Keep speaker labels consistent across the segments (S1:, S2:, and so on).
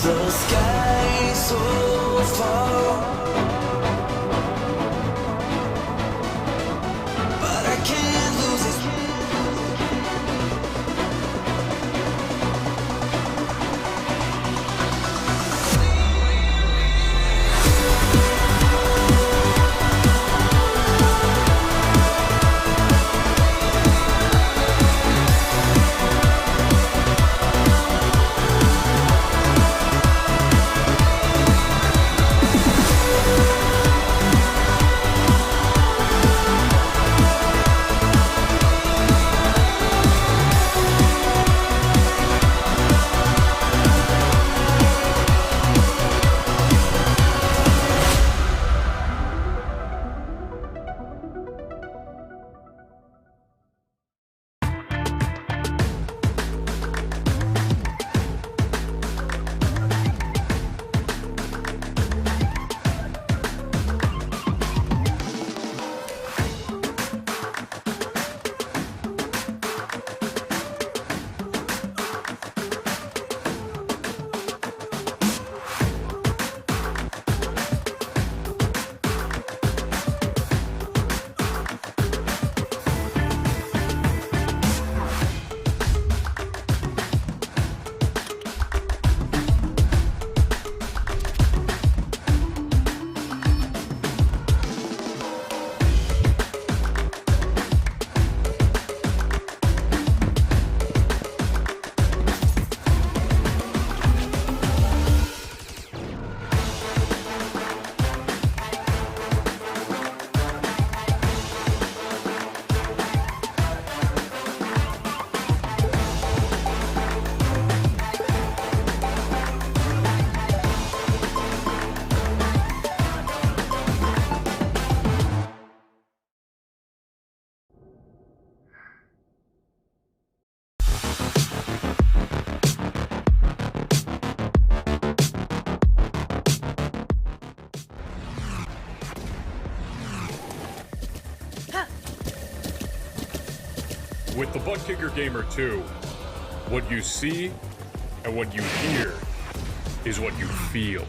S1: The sky so far, but I can't lose it.
S2: With the ButtKicker Gamer 2, what you see and what you hear is what you feel.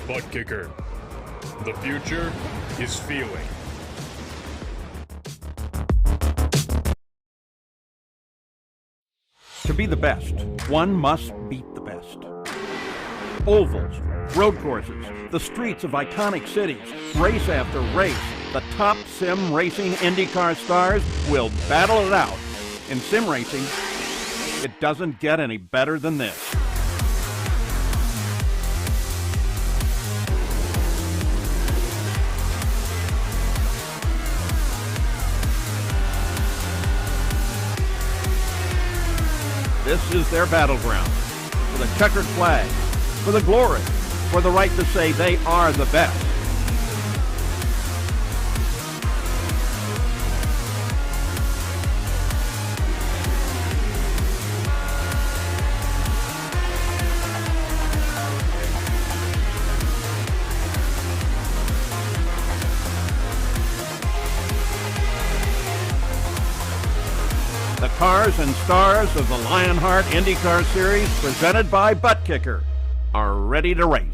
S2: ButtKicker, the future is feeling.
S3: To be the best, one must beat the best. Ovals, road courses, the streets of iconic cities, race after race, the top sim racing IndyCar stars will battle it out. In sim racing, it doesn't get any better than this. This is their battleground, for the checkered flag, for the glory, for the right to say they are the best. The cars and stars of the Lionheart IndyCar Series, presented by ButtKicker, are ready to race.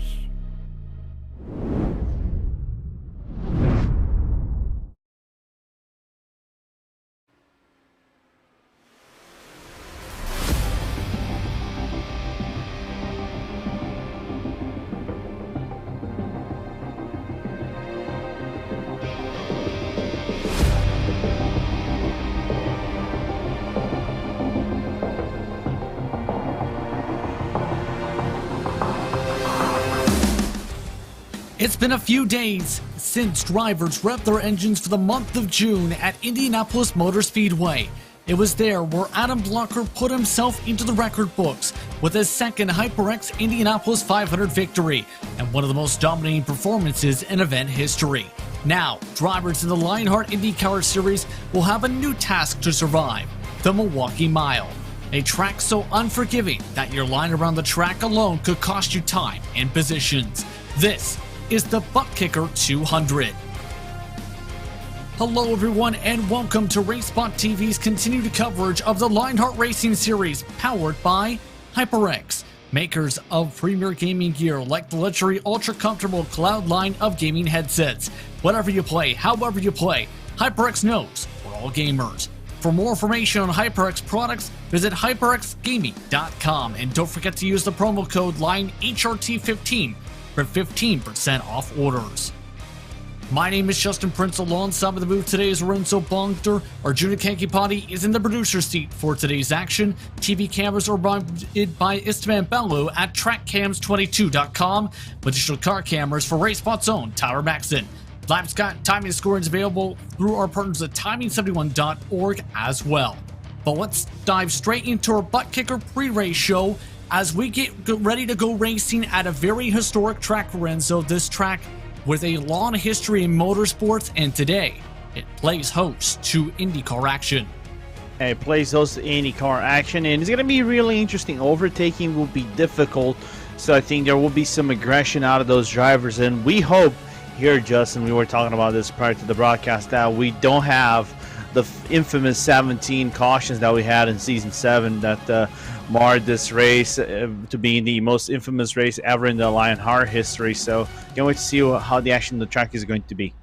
S4: It's been a few days since drivers revved their engines for the month of June at Indianapolis Motor Speedway. It was there where Adam Blocker put himself into the record books with his second HyperX Indianapolis 500 victory and one of the most dominating performances in event history. Now, drivers in the Lionheart IndyCar Series will have a new task to survive: the Milwaukee Mile. A track so unforgiving that your line around the track alone could cost you time and positions. This is the ButtKicker 200. Hello everyone and welcome to RaceSpotTV's continued coverage of the Lionheart Racing Series, powered by HyperX, makers of premier gaming gear like the luxury ultra-comfortable Cloud line of gaming headsets. Whatever you play, however you play, HyperX knows we're all gamers. For more information on HyperX products, visit hyperxgaming.com, and don't forget to use the promo code LINEHRT15 for 15% off orders. My name is Justin Prince. Alongside the booth today is Lorenzo Bongter. Arjuna Kankipati is in the producer's seat for today's action. TV cameras are provided by Esteban Bello at trackcams22.com, with digital car cameras for RaceSpot's own Tyler Maxson. Live timing and scoring is available through our partners at timing71.org as well. But let's dive straight into our ButtKicker pre-race show as we get ready to go racing at a very historic track, Lorenzo. This track with a long history in motorsports, and today it plays host to IndyCar action.
S5: It plays host to IndyCar action, and it's going to be really interesting. Overtaking will be difficult, so I think there will be some aggression out of those drivers, and we hope here, Justin, we were talking about this prior to the broadcast, that we don't have the infamous 17 cautions that we had in Season 7 that marred this race to be the most infamous race ever in the Lionheart history. So can't wait to see how the action of the track is going to be.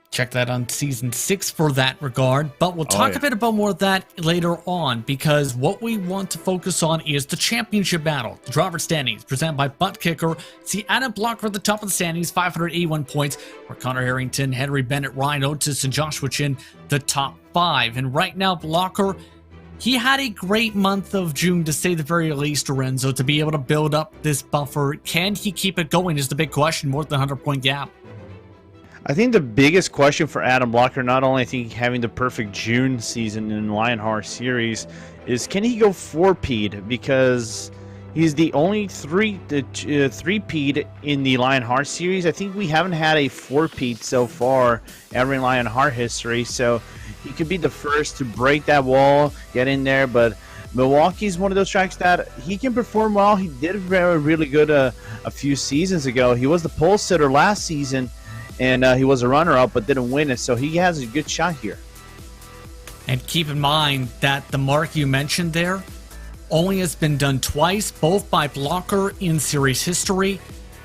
S4: Check that on Season 6 for that regard, but we'll talk a bit about more of that later on, because what we want to focus on is the championship battle. The driver standings presented by ButtKicker. See Adam Blocker at the top of the standings, 581 points, where Connor Harrington, Henry Bennett, Ryan Otis, and Joshua Chin the top 5. And right now, Blocker, he had a great month of June, to say the very least, Lorenzo, to be able to build up this buffer. Can he keep it going is the big question, more than a 100-point gap.
S5: I think the biggest question for Adam Blocker, not only I think having the perfect June season in Lionheart series, is can he go 4-peat, because he's the only three-peat in the Lionheart series. I think we haven't had a 4-peat so far ever in Lionheart history, so he could be the first to break that wall, get in there. But Milwaukee is one of those tracks that he can perform well. He did really good a few seasons ago. He was the pole sitter last season, and he was a runner-up but didn't win it, so he has a good shot here.
S4: And keep in mind that the mark you mentioned there only has been done twice, both by Blocker in series history.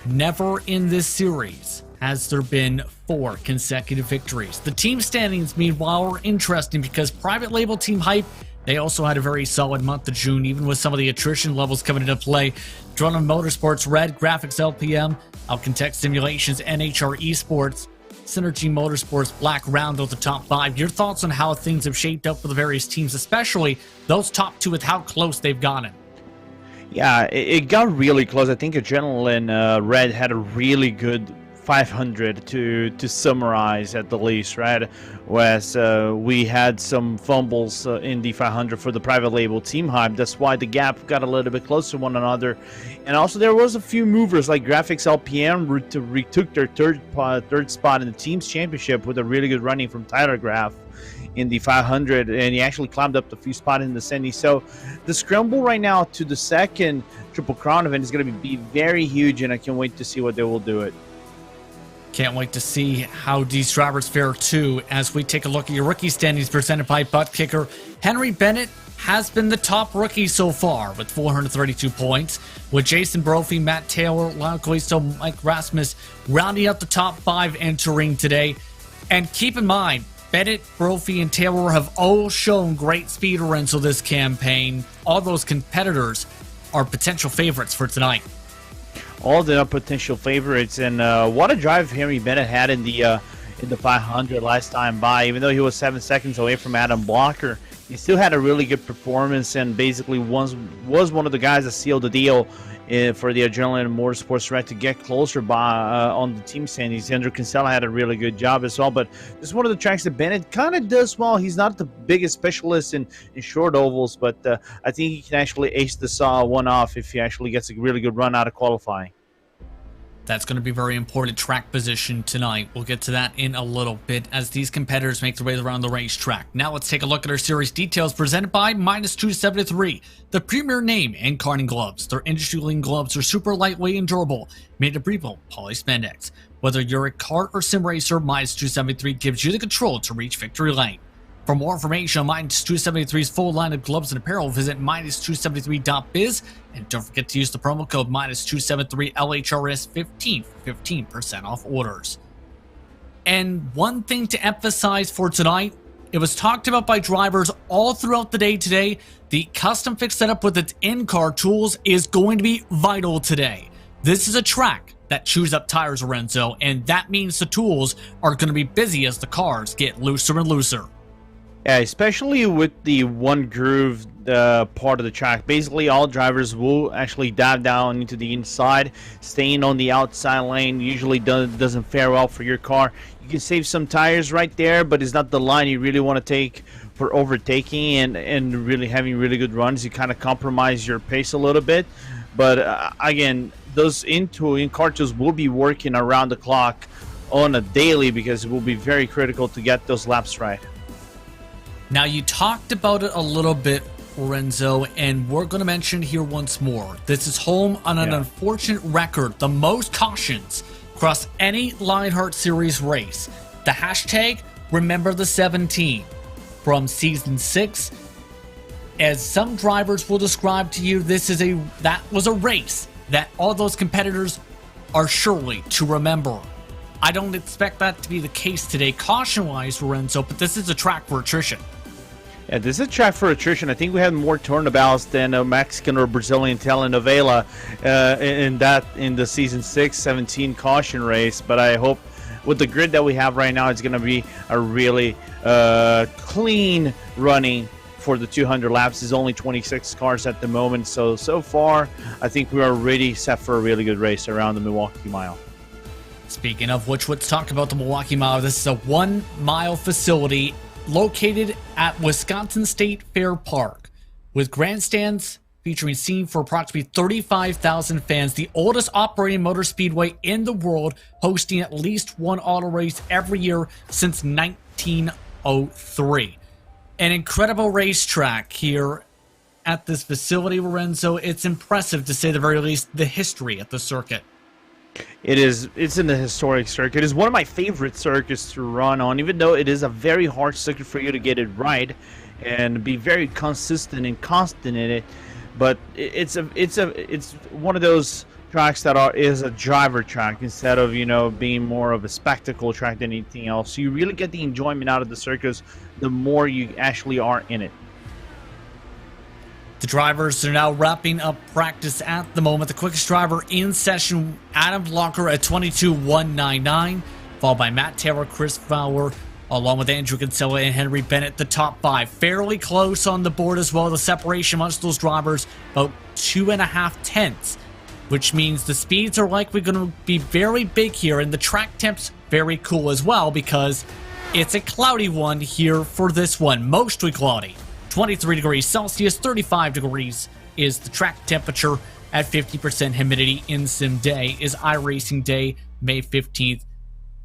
S4: Never in this series has there been 4 consecutive victories. The team standings, meanwhile, are interesting because private label Team Hype, they also had a very solid month of June, even with some of the attrition levels coming into play. Drone Motorsports, Red, Graphics LPM, Alcantech Simulations, NHR Esports, Synergy Motorsports, Black round out the top 5. Your thoughts on how things have shaped up for the various teams, especially those top 2, with how close they've gotten?
S5: Yeah, it got really close. I think Adrenaline Red had a really good 500 to summarize at the least, right? Whereas we had some fumbles in the 500 for the private label Team Hype. That's why the gap got a little bit closer to one another. And also there was a few movers like Graphics LPM retook their third spot in the team's championship with a really good running from Tyler Graff in the 500, and he actually climbed up a few spots in the semi. So the scramble right now to the second Triple Crown event is going to be very huge, and I can't wait to see what they will do it.
S4: Can't wait to see how these drivers fare too, as we take a look at your rookie standings presented by ButtKicker. Henry Bennett has been the top rookie so far with 432 points, with Jason Brophy, Matt Taylor, Lyle Calisto, Mike Rasmus rounding out the top 5 entering today. And keep in mind, Bennett, Brophy, and Taylor have all shown great speed, Lorenzo, this campaign. All those competitors are potential favorites for tonight.
S5: All the potential favorites, and what a drive Henry Bennett had in the 500 last time by. Even though he was 7 seconds away from Adam Blocker, he still had a really good performance, and basically was one of the guys that sealed the deal for the Adrenaline Motorsports Red to get closer on the team standings. Andrew Kinsella had a really good job as well, but this is one of the tracks that Bennett kind of does well. He's not the biggest specialist in short ovals, but I think he can actually ace the one off if he actually gets a really good run out of qualifying.
S4: That's going to be very important track position tonight. We'll get to that in a little bit as these competitors make their way around the racetrack. Now let's take a look at our series details presented by Minus 273, the premier name in karting gloves. Their industry-leading gloves are super lightweight and durable, made of breathable poly spandex. Whether you're a kart or sim racer, Minus 273 gives you the control to reach victory lane. For more information on Minus 273's full line of gloves and apparel, visit minus273.biz, and don't forget to use the promo code minus273LHRS15 for 15% off orders. And one thing to emphasize for tonight, it was talked about by drivers all throughout the day today. The custom fix setup with its in-car tools is going to be vital today. This is a track that chews up tires, Lorenzo, and that means the tools are going to be busy as the cars get looser and looser.
S5: Yeah, especially with the one groove part of the track. Basically, all drivers will actually dive down into the inside. Staying on the outside lane usually doesn't fare well for your car. You can save some tires right there, but it's not the line you really want to take for overtaking and really having really good runs. You kind of compromise your pace a little bit. But again, those in-car tools will be working around the clock on a daily because it will be very critical to get those laps right.
S4: Now, you talked about it a little bit, Lorenzo, and we're going to mention here once more. This is home on an unfortunate record, the most cautions across any Lionheart Series race. The hashtag, remember the 17, from Season 6. As some drivers will describe to you, that was a race that all those competitors are surely to remember. I don't expect that to be the case today, caution-wise, Lorenzo, but this is a track for attrition.
S5: Yeah, this is a track for attrition. I think we had more turnabouts than a Mexican or Brazilian telenovela in the Season 6, 17 caution race. But I hope with the grid that we have right now, it's going to be a really clean running for the 200 laps. There's only 26 cars at the moment. So far, I think we are ready set for a really good race around the Milwaukee Mile.
S4: Speaking of which, let's talk about the Milwaukee Mile. This is a 1-mile facility located at Wisconsin State Fair Park, with grandstands featuring seating for approximately 35,000 fans, the oldest operating motor speedway in the world, hosting at least one auto race every year since 1903. An incredible racetrack here at this facility, Lorenzo. It's impressive, to say the very least, the history at the circuit.
S5: It's in the historic circuit. It's one of my favorite circuits to run on, even though it is a very hard circuit for you to get it right and be very consistent and constant in it. But it's one of those tracks that is a driver track instead of, being more of a spectacle track than anything else. So you really get the enjoyment out of the circus the more you actually are in it.
S4: The drivers are now wrapping up practice at the moment. The quickest driver in session, Adam Blocker at 22.199, followed by Matt Taylor, Chris Fowler, along with Andrew Kinsella and Henry Bennett, the top 5. Fairly close on the board as well. The separation amongst those drivers, about 2.5 tenths, which means the speeds are likely going to be very big here, and the track temp's very cool as well because it's a cloudy one here for this one, mostly cloudy. 23 degrees Celsius, 35 degrees is the track temperature at 50% humidity. In sim day is iRacing Day, May 15th,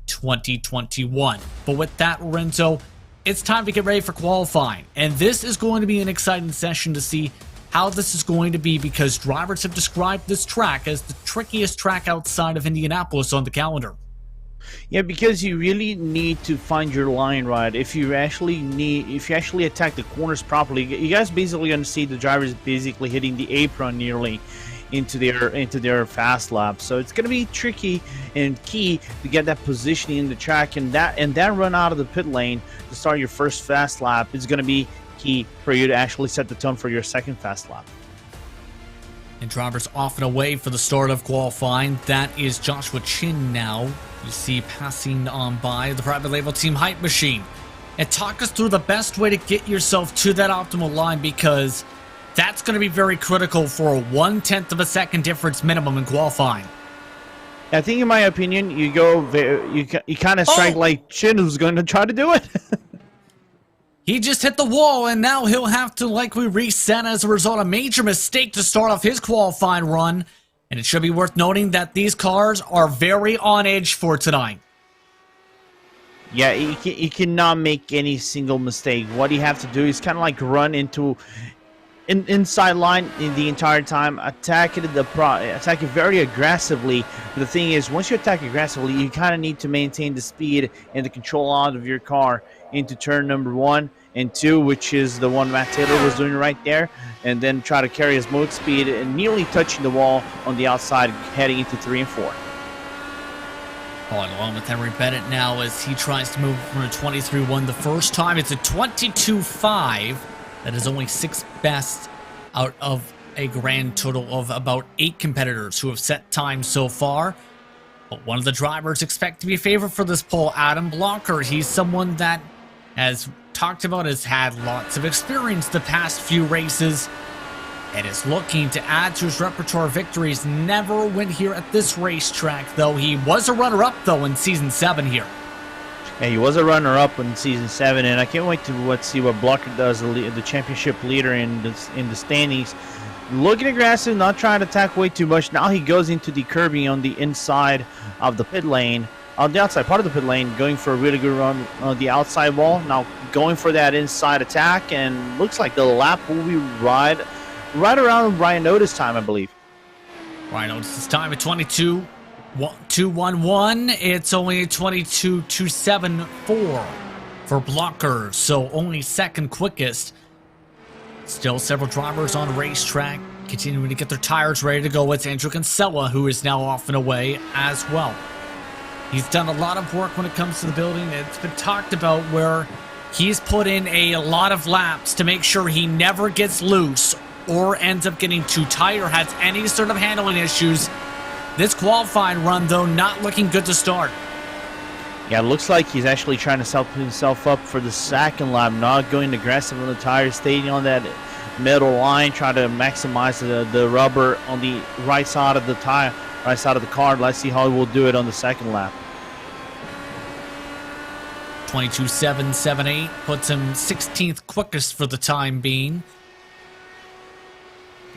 S4: 2021. But with that, Lorenzo, it's time to get ready for qualifying. And this is going to be an exciting session to see how this is going to be, because drivers have described this track as the trickiest track outside of Indianapolis on the calendar.
S5: Yeah, because you really need to find your line right. If you actually attack the corners properly, you guys basically gonna see the drivers basically hitting the apron nearly into their fast lap. So it's gonna be tricky and key to get that positioning in the track, and that run out of the pit lane to start your first fast lap is gonna be key for you to actually set the tone for your second fast lap.
S4: And drivers off and away for the start of qualifying. That is Joshua Chin now. You see passing on by the private label team Hype Machine. And talk us through the best way to get yourself to that optimal line, because that's going to be very critical for a 1/10 of a second difference minimum in qualifying.
S5: I think, in my opinion, you kind of strike like Chin, who's going to try to do it.
S4: He just hit the wall, and now he'll have to likely reset as a result. A major mistake to start off his qualifying run. And it should be worth noting that these cars are very on edge for tonight.
S5: Yeah, he cannot make any single mistake. What you have to do is kind of like run into inside line in the entire time, attack it very aggressively. But the thing is, once you attack aggressively, you kind of need to maintain the speed and the control out of your car into turn number 1, and 2, which is the one Matt Taylor was doing right there, and then try to carry his motor speed and nearly touching the wall on the outside, heading into 3 and 4.
S4: Following along with Henry Bennett now as he tries to move from a 23-1 the first time. It's a 22-5. That is only 6th best out of a grand total of about 8 competitors who have set time so far. But one of the drivers expect to be favored for this pole, Adam Blocker. He's someone that, as talked about, has had lots of experience the past few races and is looking to add to his repertoire of victories. Never win here at this racetrack, though. He was a runner-up, though, in Season 7 here.
S5: Yeah, he was a runner-up in Season 7, and I can't wait to see what Blocker does, the championship leader in the standings. Looking aggressive, not trying to attack way too much. Now he goes into the curbing on the inside of the pit lane, on the outside part of the pit lane, going for a really good run on the outside wall. Now going for that inside attack, and looks like the lap will be right around Ryan Otis' time, I believe.
S4: Ryan Otis' time at 22.211. It's only 22.274 for Blocker, so only second quickest. Still several drivers on the racetrack continuing to get their tires ready to go. It's Andrew Kinsella, who is now off and away as well. He's done a lot of work when it comes to the building. It's been talked about where he's put in a lot of laps to make sure he never gets loose or ends up getting too tight or has any sort of handling issues. This qualifying run, though, not looking good to start.
S5: Yeah, it looks like he's actually trying to set himself up for the second lap, not going aggressive on the tires, staying on that middle line, trying to maximize the rubber on the right side of the tire, right side of the car. Let's see how he will do it on the second lap.
S4: 22.778 puts him 16th quickest for the time being.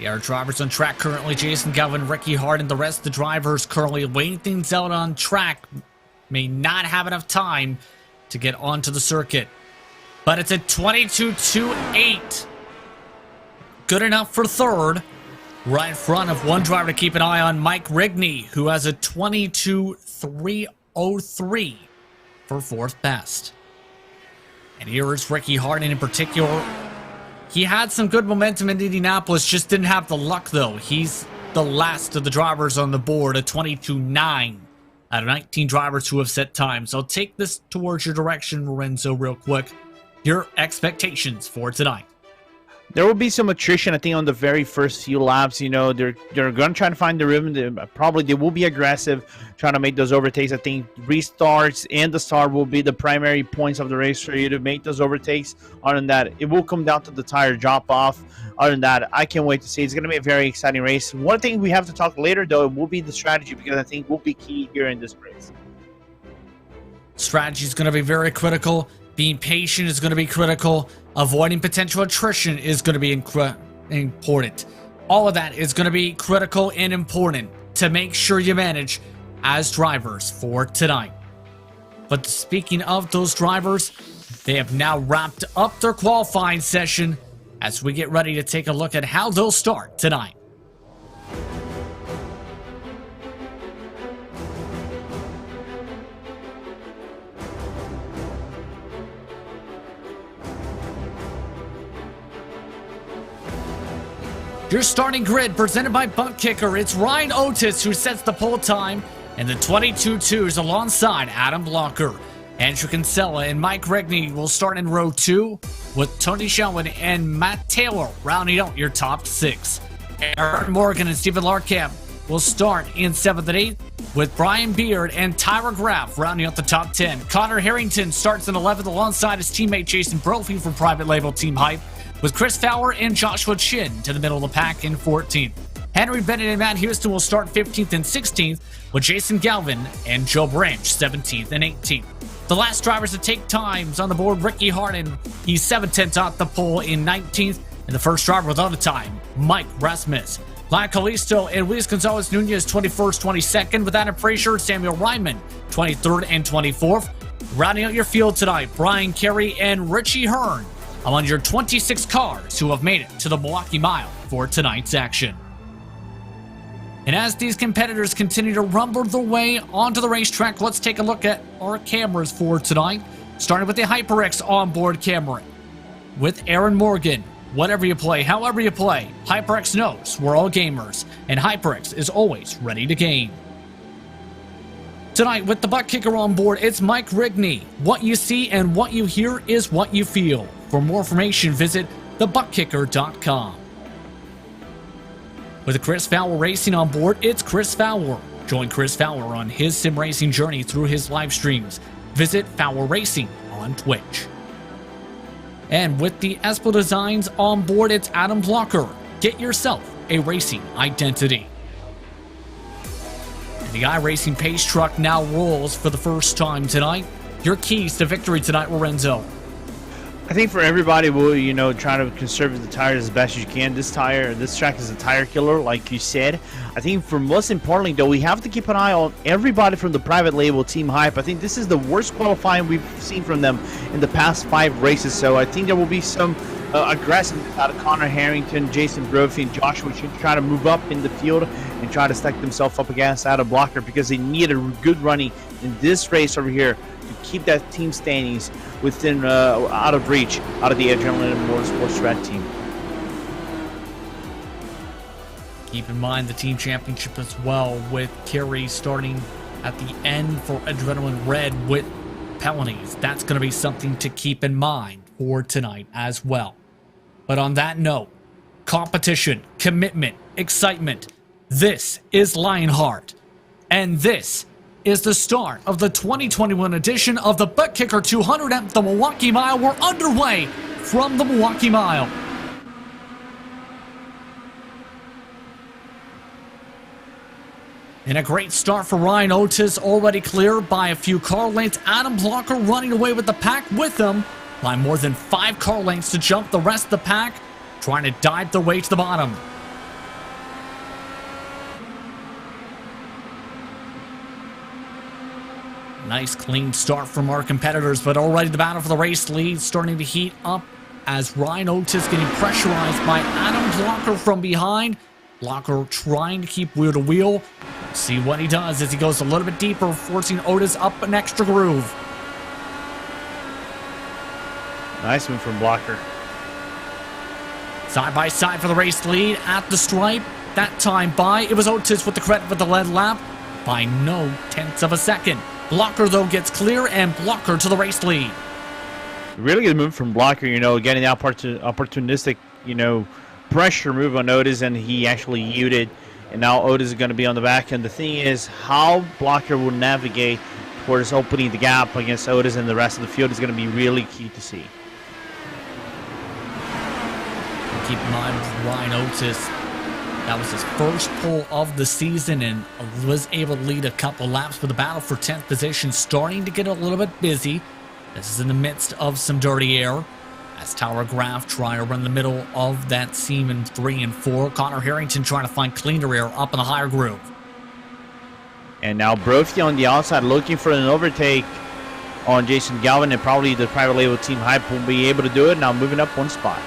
S4: The other drivers on track currently, Jason Galvin, Ricky Hart, and the rest of the drivers currently waiting things out on track. May not have enough time to get onto the circuit. But it's a 22.28. Good enough for third. Right in front of one driver to keep an eye on, Mike Rigney, who has a 22.303 for fourth best. And here is Ricky Hart in particular. He had some good momentum in Indianapolis, just didn't have the luck, though. He's the last of the drivers on the board, a 22.9 out of 19 drivers who have set times. So take this towards your direction, Lorenzo, real quick. Your expectations for tonight.
S5: There will be some attrition, I think, on the very first few laps. You know, they're going to try to find the rhythm. They will be aggressive, trying to make those overtakes. I think restarts and the start will be the primary points of the race for you to make those overtakes. Other than that, it will come down to the tire drop-off. Other than that, I can't wait to see. It's going to be a very exciting race. One thing we have to talk later, though, will be the strategy, because I think will be key here in this race.
S4: Strategy is going to be very critical. Being patient is going to be critical. Avoiding potential attrition is going to be important. All of that is going to be critical and important to make sure you manage as drivers for tonight. But speaking of those drivers, they have now wrapped up their qualifying session as we get ready to take a look at how they'll start tonight. Your starting grid presented by ButtKicker. It's Ryan Otis who sets the pole time, and the 22.2s alongside Adam Blocker. Andrew Kinsella and Mike Rigney will start in row 2, with Tony Shelton and Matt Taylor rounding out your top 6. Aaron Morgan and Stephen Larkamp will start in 7th and 8th, with Brian Beard and Tyra Graff rounding out the top 10. Connor Harrington starts in 11th alongside his teammate Jason Brophy from Private Label Team Hype, with Chris Fowler and Joshua Chin to the middle of the pack in 14th. Henry Bennett and Matt Houston will start 15th and 16th, with Jason Galvin and Joe Branch 17th and 18th. The last drivers to take times on the board, Ricky Harden, he's 7/10 off the pole in 19th, and the first driver without a time, Mike Rasmus. Lyle Calisto and Luis Gonzalez Nunez 21st, 22nd, with Adam Frazier, Samuel Ryman 23rd and 24th. Rounding out your field tonight, Brian Carey and Richie Hearn among your 26 cars who have made it to the Milwaukee Mile for tonight's action. And as these competitors continue to rumble their way onto the racetrack, let's take a look at our cameras for tonight, starting with the HyperX onboard camera. with Aaron Morgan. Whatever you play, however you play, HyperX knows we're all gamers, and HyperX is always ready to game. Tonight, with the ButtKicker on board, it's Mike Rigney. What you see and what you hear is what you feel. For more information, visit thebuttkicker.com. With Chris Fowler Racing on board, it's Chris Fowler. Join Chris Fowler on his sim racing journey through his live streams. Visit Fowler Racing on Twitch. And with the Espo Designs on board, it's Adam Blocker. Get yourself a racing identity. And the iRacing Pace Truck now rolls for the first time tonight. Your keys to victory tonight, Lorenzo.
S5: I think for everybody, we'll try to conserve the tires as best as you can. This track is a tire killer, like you said. I think for most importantly, though, we have to keep an eye on everybody from the private label Team Hype. I think this is the worst qualifying we've seen from them in the past 5 races. So I think there will be some aggressiveness out of Connor Harrington, Jason Brophy, and Joshua should try to move up in the field and try to stack themselves up against Adam Blocker, because they need a good running in this race over here to keep that team standings within out of reach out of the Adrenaline Motorsports Red team.
S4: Keep in mind the team championship as well, with Kerry starting at the end for Adrenaline Red with penalties. That's going to be something to keep in mind for tonight as well. But on that note, competition, commitment, excitement. This is Lionheart, and this is the start of the 2021 edition of the ButtKicker 200 at the Milwaukee Mile. We're underway from the Milwaukee Mile. And a great start for Ryan Otis, already cleared by a few car lengths. Adam Blocker running away with the pack with him by more than 5 car lengths to jump the rest of the pack, trying to dive their way to the bottom. Nice clean start from our competitors, but already the battle for the race lead starting to heat up as Ryan Otis getting pressurized by Adam Blocker from behind. Blocker trying to keep wheel to wheel. See what he does as he goes a little bit deeper, forcing Otis up an extra groove.
S5: Nice one from Blocker.
S4: Side by side for the race lead at the stripe. That time by, it was Otis with the credit for the lead lap by no tenths of a second. Blocker, though, gets clear, and Blocker to the race lead.
S5: Really good move from Blocker, getting the opportunistic, pressure move on Otis, and he actually yielded. And now Otis is going to be on the back end. The thing is, how Blocker will navigate towards opening the gap against Otis and the rest of the field is going to be really key to see.
S4: Keep in mind, Ryan Otis, that was his first pole of the season and was able to lead a couple laps, with the battle for 10th position starting to get a little bit busy. This is in the midst of some dirty air as Tower Graf try to run the middle of that seam in 3 and 4. Connor Harrington trying to find cleaner air up in the higher groove.
S5: And now Brophy on the outside looking for an overtake on Jason Galvin, and probably the private label Team Hype will be able to do it. Now moving up 1 spot.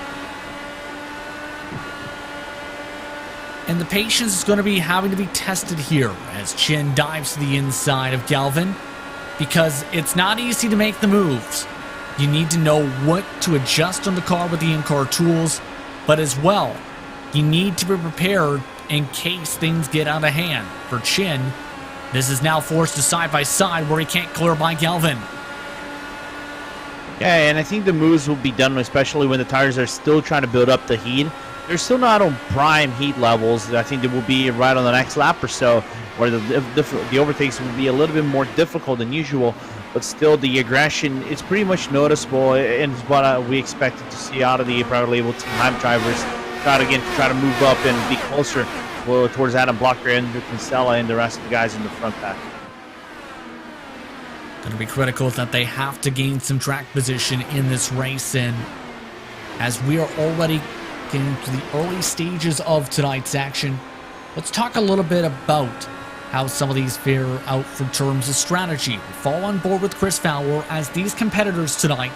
S4: And the patience is going to be having to be tested here as Chin dives to the inside of Galvin, because it's not easy to make the moves. You need to know what to adjust on the car with the in-car tools, but as well, you need to be prepared in case things get out of hand. For Chin, this is now forced to side by side where he can't clear by Galvin.
S5: Yeah, and I think the moves will be done, especially when the tires are still trying to build up the heat. They're still not on prime heat levels. I think they will be right on the next lap or so, where the overtakes will be a little bit more difficult than usual. But still, the aggression is pretty much noticeable, and is what we expected to see out of the private label Team Hype drivers. Try to move up and be closer towards Adam Blocker and Kinsella and the rest of the guys in the front pack.
S4: Going to be critical that they have to gain some track position in this race, and as we are already getting to the early stages of tonight's action, let's talk a little bit about how some of these fare out for terms of strategy. We fall on board with Chris Fowler as these competitors tonight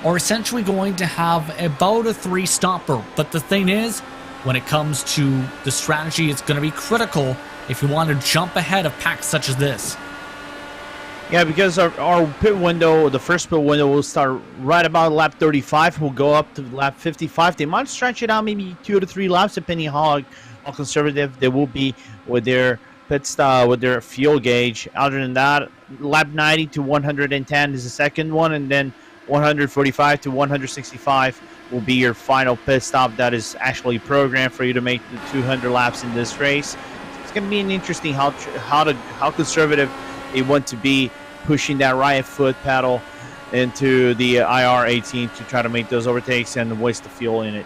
S4: are essentially going to have about a 3-stopper. But the thing is, when it comes to the strategy, it's going to be critical if you want to jump ahead of packs such as this.
S5: Yeah, because our pit window, the first pit window, will start right about lap 35. We'll go up to lap 55. They might stretch it out maybe 2 to 3 laps, depending how conservative they will be with their pit stop, with their fuel gauge. Other than that, lap 90 to 110 is the second one, and then 145 to 165 will be your final pit stop. That is actually programmed for you to make the 200 laps in this race. It's going to be an interesting how conservative they want to be, pushing that right foot pedal into the IR18 to try to make those overtakes and waste the fuel in it.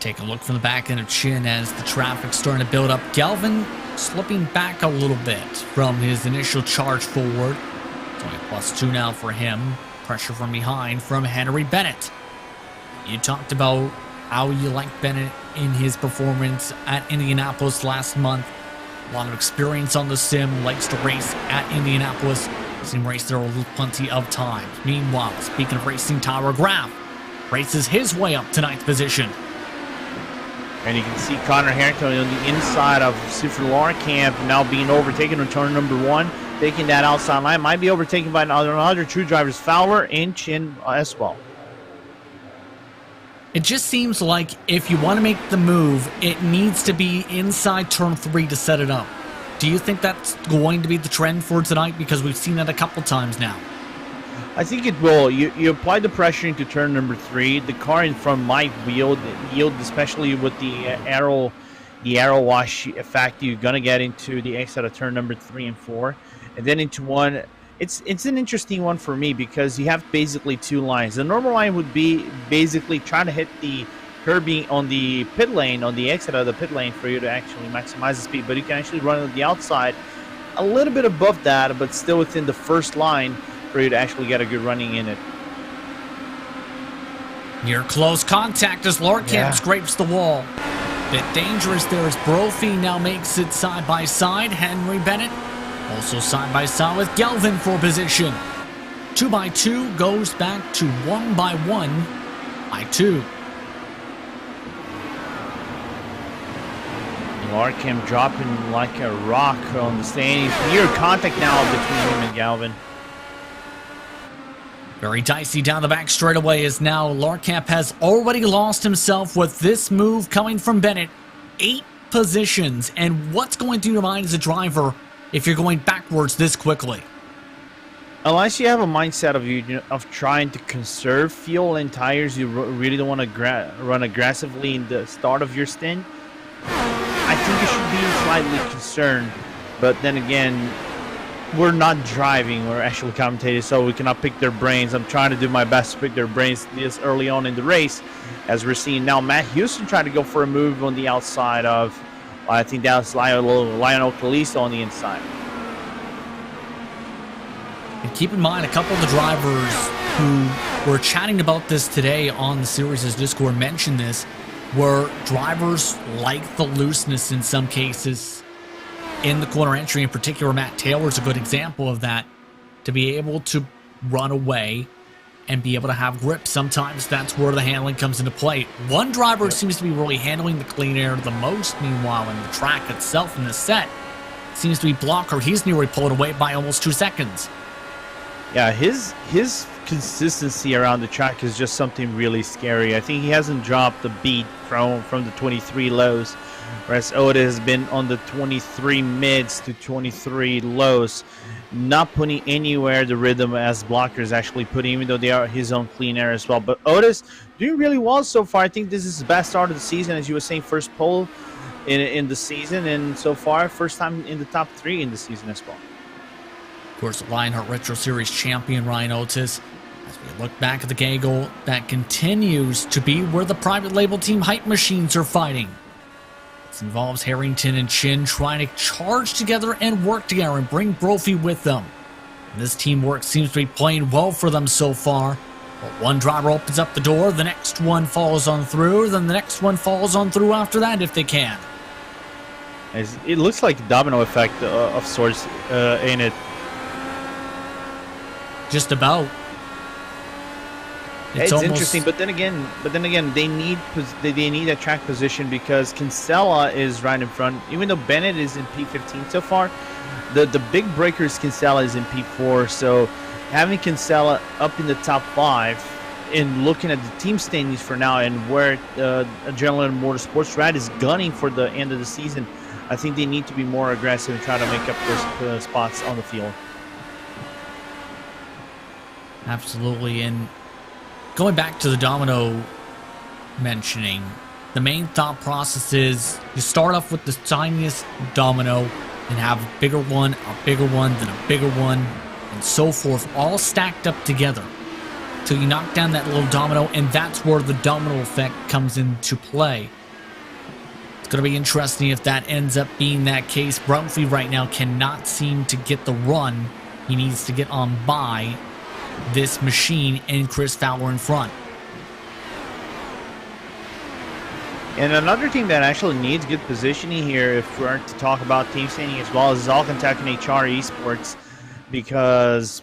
S4: Take a look from the back end of Chin as the traffic's starting to build up. Galvin slipping back a little bit from his initial charge forward. It's only +2 now for him. Pressure from behind from Henry Bennett. You talked about how you liked Bennett in his performance at Indianapolis last month. A lot of experience on the sim, likes to race at Indianapolis. Seen race there with plenty of time. Meanwhile, speaking of racing, Tyler Graf races his way up to 9th position.
S5: And you can see Connor Harrington on the inside of Super Lorcamp now being overtaken on turn number 1, taking that outside line. Might be overtaken by another two drivers, Fowler and Chin as well.
S4: It just seems like if you want to make the move, it needs to be inside turn 3 to set it up. Do you think that's going to be the trend for tonight? Because we've seen it a couple times now.
S5: I think it will. You apply the pressure into turn number 3. The car in front might yield, especially with the aero wash effect you're gonna get into the exit of turn number 3 and 4, and then into 1. It's an interesting one for me because you have basically 2 lines. The normal line would be basically trying to hit the curbing on the pit lane, on the exit of the pit lane, for you to actually maximize the speed. But you can actually run on the outside a little bit above that, but still within the first line for you to actually get a good running in it.
S4: Near close contact as Lorkamp scrapes the wall. Bit dangerous there as Brophy now makes it side by side. Henry Bennett also side by side with Galvin for position. 2x2 goes back to 1x1 by 2.
S5: Lorkamp dropping like a rock on the standings. Near contact now between him and Galvin.
S4: Very dicey down the back straightaway as now Lorkamp has already lost himself with this move coming from Bennett. 8 positions. And what's going through your mind as a driver if you're going backwards this quickly?
S5: Unless you have a mindset of trying to conserve fuel and tires, you really don't want to run aggressively in the start of your stint. I think you should be slightly concerned, but then again, we're not driving, we're actually commentating, so we cannot pick their brains. I'm trying to do my best to pick their brains this early on in the race, as we're seeing now Matt Houston trying to go for a move on the outside of, I think that was Lionel Calisto on the inside.
S4: And keep in mind, a couple of the drivers who were chatting about this today on the series' Discord mentioned this, were drivers like the looseness in some cases in the corner entry. In particular, Matt Taylor's a good example of that. To be able to run away and be able to have grip, sometimes that's where the handling comes into play. One driver seems to be really handling the clean air the most, meanwhile, in the track itself in the set seems to be Blocker. He's nearly pulled away by almost 2 seconds.
S5: Yeah, his consistency around the track is just something really scary. I think he hasn't dropped a beat from the 23 lows, whereas Oda has been on the 23 mids to 23 lows, not putting anywhere the rhythm as Blocker is actually putting, even though they are his own clean air as well. But Otis doing really well so far. I think this is the best start of the season, as you were saying, first pole in the season, and so far first time in the top 3 in the season as well.
S4: Of course, Lionheart Retro Series champion Ryan Otis. As we look back at the gaggle, that continues to be where the private label team hype machines are fighting. This involves Harrington and Chin trying to charge together and work together and bring Brophy with them. And this teamwork seems to be playing well for them so far. But one driver opens up the door, the next one follows on through, then the next one follows on through after that if they can.
S5: It looks like a domino effect of sorts, ain't it?
S4: Just about.
S5: It's interesting, but then again, they need a track position because Kinsella is right in front. Even though Bennett is in P15 so far, The big breaker is Kinsella is in P4, so having Kinsella up in the top 5 and looking at the team standings for now and where Adrenaline Motorsports Rad is gunning for the end of the season, I think they need to be more aggressive and try to make up those spots on the field.
S4: Absolutely. And going back to the domino mentioning, the main thought process is you start off with the tiniest domino and have a bigger one, then a bigger one, and so forth, all stacked up together till you knock down that little domino, and that's where the domino effect comes into play. It's going to be interesting if that ends up being that case. Brumfleet right now cannot seem to get the run he needs to get on by this machine and Chris Fowler in front.
S5: And another team that actually needs good positioning here, if we're to talk about team standing as well, is All Kentucky HR Esports, because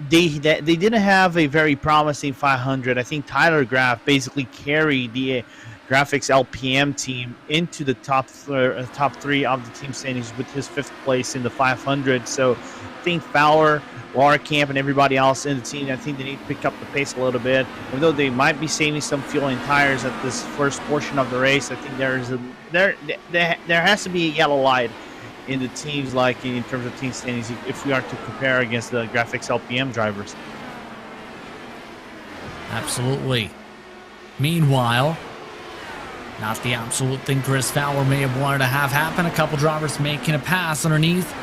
S5: they didn't have a very promising 500. I think Tyler Graff basically carried the graphics LPM team into the top 3 of the team standings with his 5th place in the 500. So I think Fowler, Laura Camp, and everybody else in the team, I think they need to pick up the pace a little bit. Even though they might be saving some fuel and tires at this first portion of the race, I think there has to be a yellow light in the teams, like in terms of team standings, if we are to compare against the graphics LPM drivers.
S4: Absolutely. Meanwhile, not the absolute thing Chris Fowler may have wanted to have happen. A couple drivers making a pass underneath.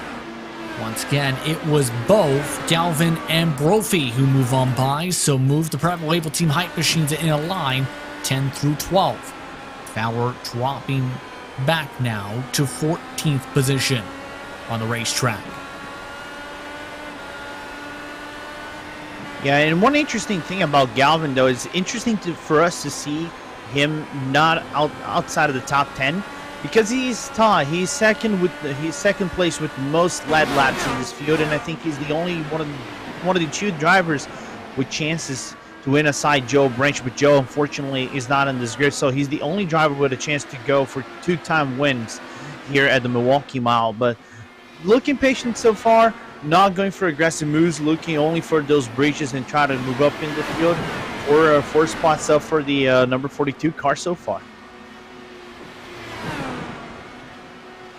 S4: Once again, it was both Galvin and Brophy who move on by, so move the private label team hype machines in a line 10 through 12. Fowler dropping back now to 14th position on the racetrack.
S5: Yeah, and one interesting thing about Galvin, though, is interesting for us to see him not outside of the top 10. Because he's tall, he's second place with most lead laps in this field, and I think he's the only one of the 2 drivers with chances to win aside Joe Branch. But Joe, unfortunately, is not in this grid, so he's the only driver with a chance to go for 2-time wins here at the Milwaukee Mile. But looking patient so far, not going for aggressive moves, looking only for those breaches and try to move up in the field for 4 spots up for the number 42 car so far.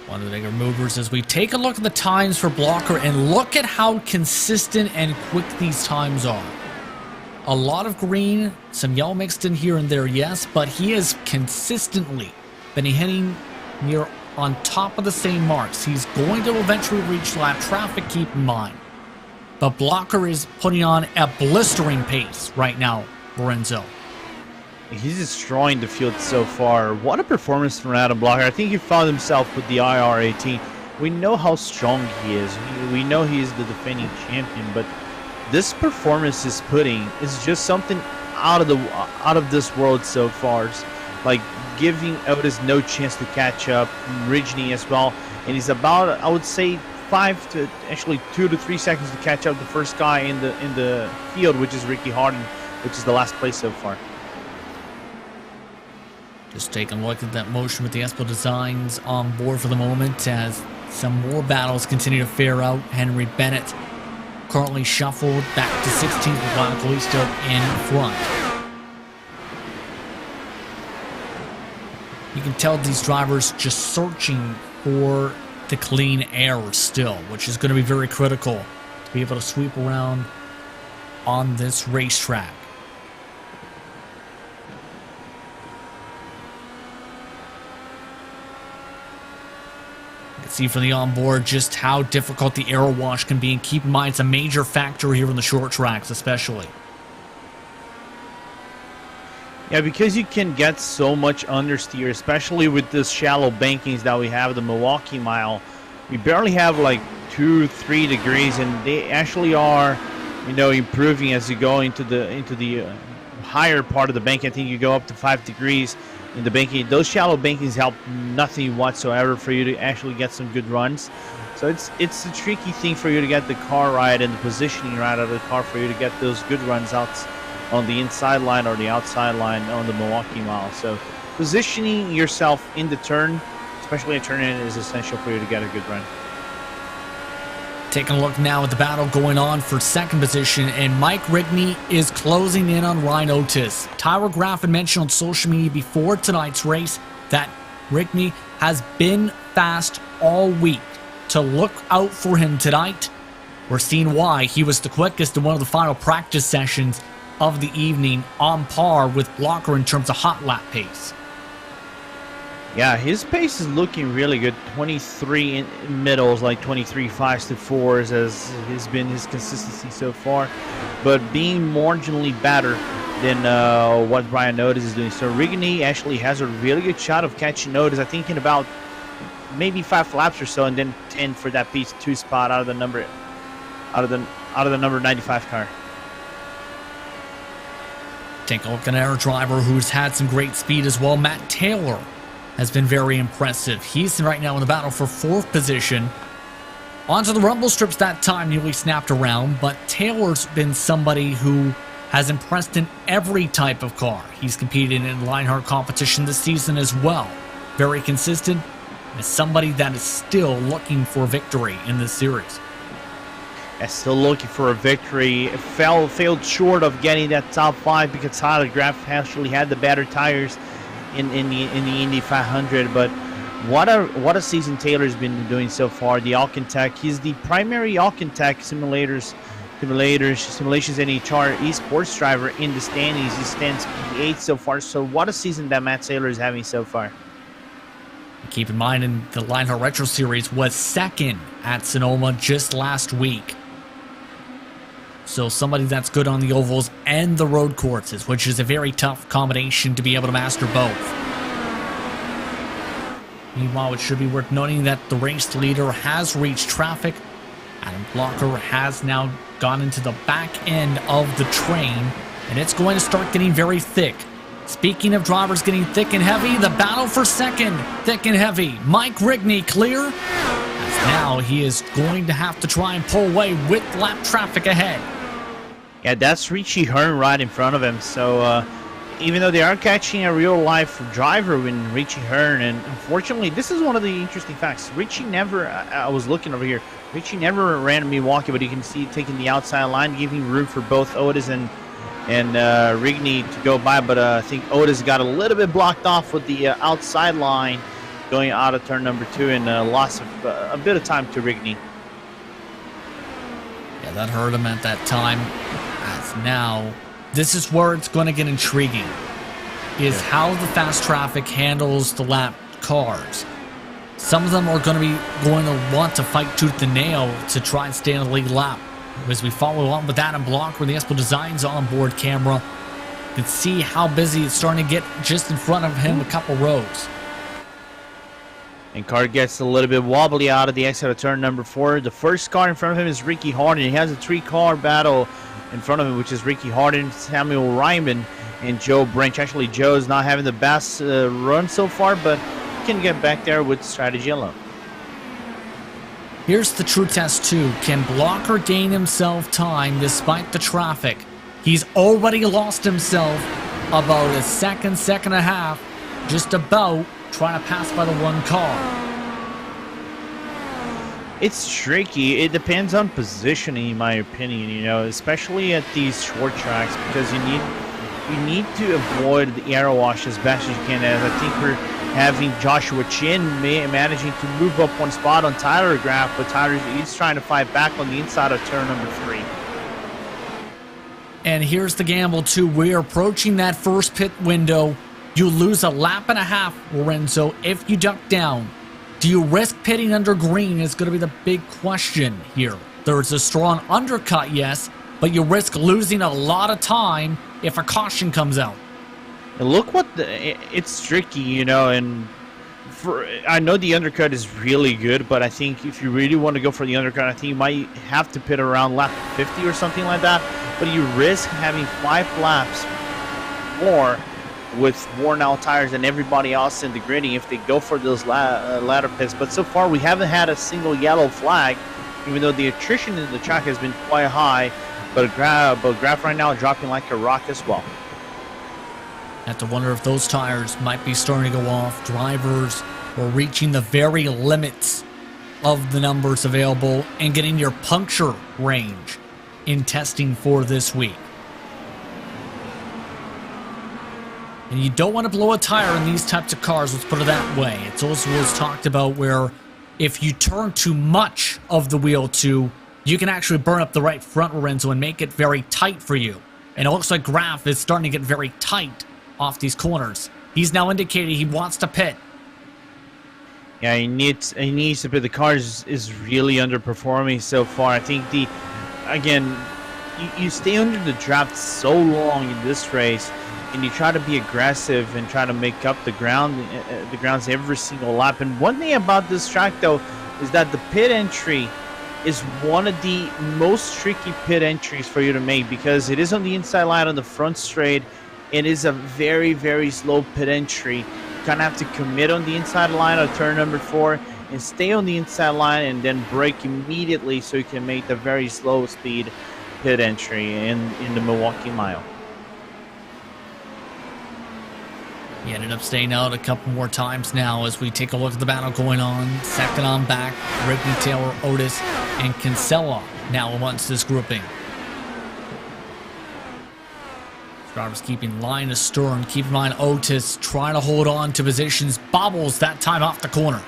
S4: One of the bigger movers as we take a look at the times for Blocker and look at how consistent and quick these times are. A lot of green, some yellow mixed in here and there, yes, but he has consistently been hitting near on top of the same marks. He's going to eventually reach lap traffic, keep in mind. But Blocker is putting on a blistering pace right now, Lorenzo.
S5: He's destroying the field so far. What a performance from Adam Blocker. I think he found himself with the IR18. We know how strong he is. We know he's the defending champion, but this performance he's putting is just something out of this world so far. Like giving Otis no chance to catch up, Ridgely as well, and he's about, I would say, 2 to 3 seconds to catch up the first guy in the field, which is Ricky Harden, which is the last place so far.
S4: Just taking a look at that motion with the Espo Designs on board for the moment as some more battles continue to fare out. Henry Bennett currently shuffled back to 16th with Juan Calisto in front. You can tell these drivers just searching for the clean air still, which is going to be very critical to be able to sweep around on this racetrack. See from the onboard just how difficult the aero wash can be, and keep in mind it's a major factor here in the short tracks especially.
S5: Yeah, because you can get so much understeer, especially with this shallow bankings that we have the Milwaukee Mile. We barely have like 2-3 degrees, and they actually are, improving as you go into the higher part of the bank. I think you go up to 5 degrees in the banking. Those shallow bankings help nothing whatsoever for you to actually get some good runs. So it's a tricky thing for you to get the car right and the positioning right of the car for you to get those good runs out on the inside line or the outside line on the Milwaukee Mile. So positioning yourself in the turn, especially a turn in, is essential for you to get a good run.
S4: Taking a look now at the battle going on for second position, and Mike Rigney is closing in on Ryan Otis. Tyler Graff had mentioned on social media before tonight's race that Rigney has been fast all week. To look out for him tonight, we're seeing why. He was the quickest in one of the final practice sessions of the evening, on par with Blocker in terms of hot lap pace.
S5: Yeah, his pace is looking really good. 23 in middles, like 23 5s to 4s has been his consistency so far. But being marginally better than what Brian Otis is doing. So Rigney actually has a really good shot of catching Otis, I think in about maybe 5 laps or so, and then 10 for that P2 spot out of the number 95 car.
S4: Take a look at our driver who's had some great speed as well. Matt Taylor has been very impressive. He's right now in the battle for 4th position. Onto the rumble strips that time, nearly snapped around, but Taylor's been somebody who has impressed in every type of car. He's competed in Lionheart competition this season as well. Very consistent, and somebody that is still looking for victory in this series.
S5: Still looking for a victory. Failed short of getting that top 5 because Tyler Graff actually had the better tires in the Indy 500. But what a season Taylor's been doing so far. The Alcantech, he's the primary Alcantech simulations and NHR esports driver in the standings. He stands P8 so far. So what a season that Matt Taylor is having so far.
S4: Keep in mind, in the Lionheart Retro Series was second at Sonoma just last week. So somebody that's good on the ovals and the road courses, which is a very tough combination to be able to master both. Meanwhile, it should be worth noting that the race leader has reached traffic. Adam Blocker has now gone into the back end of the train, and it's going to start getting very thick. Speaking of drivers getting thick and heavy, the battle for second, thick and heavy. Mike Rigney clear, as now he is going to have to try and pull away with lap traffic ahead.
S5: Yeah, that's Richie Hearn right in front of him. So even though they are catching a real-life driver in Richie Hearn, and unfortunately, this is one of the interesting facts. Richie never, I was looking over here, Richie never ran in Milwaukee, but you can see taking the outside line, giving room for both Otis and Rigney to go by. But I think Otis got a little bit blocked off with the outside line going out of turn number 2 and lost a bit of time to Rigney.
S4: Yeah, that hurt him at that time. As now, this is where it's going to get intriguing, is how the fast traffic handles the lap cars. Some of them are going to want to fight tooth and nail to try and stay on the lead lap. As we follow on with Adam Blocker, the Espo Designs onboard camera, you can see how busy it's starting to get just in front of him a couple rows.
S5: And car gets a little bit wobbly out of the exit of turn number 4. The first car in front of him is Ricky Harden. He has a 3-car battle in front of him, which is Ricky Harden, Samuel Ryman, and Joe Branch. Actually, Joe's not having the best run so far, but he can get back there with strategy alone.
S4: Here's the true test too. Can Blocker gain himself time despite the traffic? He's already lost himself about a second and a half, just about trying to pass by the 1 car.
S5: It's tricky. It depends on positioning, in my opinion, you know, especially at these short tracks, because you need to avoid the aero wash as best as you can. As I think we're having Joshua Chin managing to move up 1 spot on Tyler Graff, but he's trying to fight back on the inside of turn number 3.
S4: And here's the gamble too. We're approaching that first pit window. You lose a lap and a half, Lorenzo, if you duck down. Do you risk pitting under green is going to be the big question here. There's a strong undercut, yes, but you risk losing a lot of time if a caution comes out.
S5: And look it's tricky, you know, and I know the undercut is really good, but I think if you really want to go for the undercut, I think you might have to pit around lap 50 or something like that. But you risk having 5 laps more with worn out tires than everybody else in the grading if they go for those ladder pits. But so far we haven't had a single yellow flag, even though the attrition in the track has been quite high. But Graff right now dropping like a rock as well.
S4: Have to wonder if those tires might be starting to go off. Drivers are reaching the very limits of the numbers available and getting your puncture range in testing for this week. And you don't want to blow a tire in these types of cars, let's put it that way. It's also was talked about where if you turn too much of the wheel to, you can actually burn up the right front rear end and make it very tight for you. And it looks like Graf is starting to get very tight off these corners. He's now indicating he wants to pit.
S5: Yeah, he needs to pit. The car is really underperforming so far. I think you stay under the draft so long in this race, and you try to be aggressive and try to make up the grounds every single lap. And one thing about this track, though, is that the pit entry is one of the most tricky pit entries for you to make because it is on the inside line on the front straight. It is a very, very slow pit entry. You kind of have to commit on the inside line of turn number 4 and stay on the inside line and then brake immediately so you can make the very slow speed pit entry in the Milwaukee mile.
S4: He ended up staying out a couple more times now as we take a look at the battle going on. Second on back, Ricky Taylor, Otis, and Kinsella now amongst this grouping. Drivers keeping line astern. Keep in mind Otis trying to hold on to positions. Bobbles that time off the corner.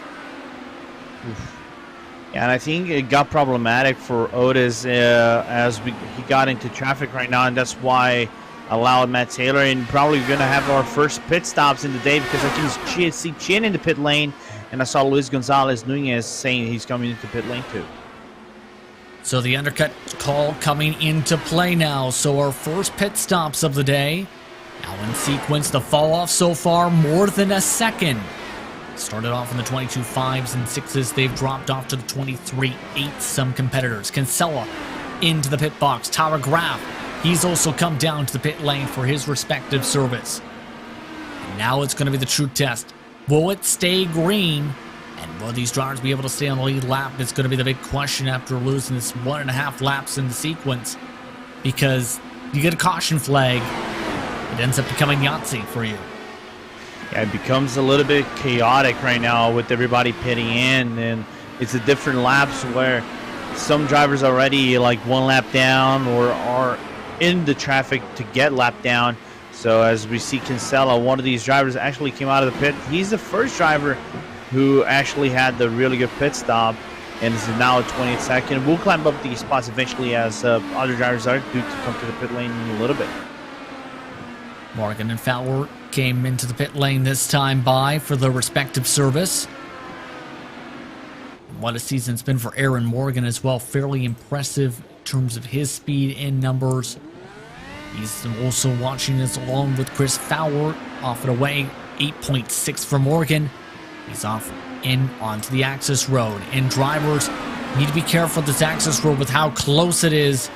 S5: Yeah, and I think it got problematic for Otis as he got into traffic right now, and that's why allowed Matt Taylor, and probably going to have our first pit stops in the day because I can see Chin in the pit lane, and I saw Luis Gonzalez Nunez saying he's coming into pit lane too.
S4: So the undercut call coming into play now. So our first pit stops of the day. Now in sequence, the fall off so far more than a second. Started off in the 22.5s and 6s. They've dropped off to the 23.8s, some competitors. Kinsella into the pit box. Tyler Graf, he's also come down to the pit lane for his respective service. And now it's going to be the true test. Will it stay green? And will these drivers be able to stay on the lead lap? It's going to be the big question after losing this 1.5 laps in the sequence. Because you get a caution flag, it ends up becoming Yahtzee for you.
S5: Yeah, it becomes a little bit chaotic right now with everybody pitting in, and it's a different laps where some drivers already like one lap down or are in the traffic to get lapped down. So as we see Kinsella, one of these drivers actually came out of the pit. He's the first driver who actually had the really good pit stop and is now 22nd. We'll climb up these spots eventually as other drivers are due to come to the pit lane in a little bit.
S4: Morgan and Fowler came into the pit lane this time by for their respective service. What a season it's been for Aaron Morgan as well. Fairly impressive in terms of his speed and numbers. He's also watching this along with Chris Fowler. Off and away, 8.6 for Morgan. He's off in onto the access road. And drivers need to be careful this access road with how close it is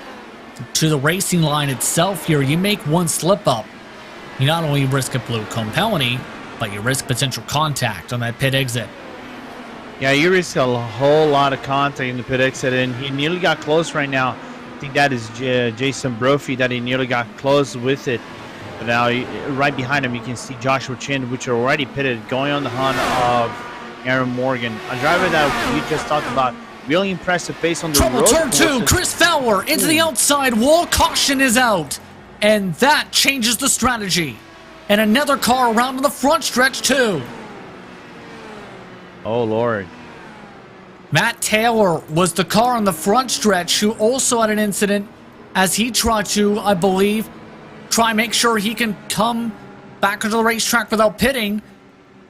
S4: to the racing line itself here. You make one slip up, you not only risk a blue cone penalty, but you risk potential contact on that pit exit.
S5: Yeah, you risk a whole lot of contact in the pit exit, and he nearly got close right now. I think that is Jason Brophy that he nearly got close with it. But now, right behind him, you can see Joshua Chin, which are already pitted, going on the hunt of Aaron Morgan. A driver that we just talked about, really impressive pace on the road.
S4: Turn 2, Chris Fowler into the outside wall. Caution is out. And that changes the strategy. And another car around on the front stretch, too.
S5: Oh, Lord.
S4: Matt Taylor was the car on the front stretch who also had an incident as he tried to, I believe, try and make sure he can come back onto the racetrack without pitting.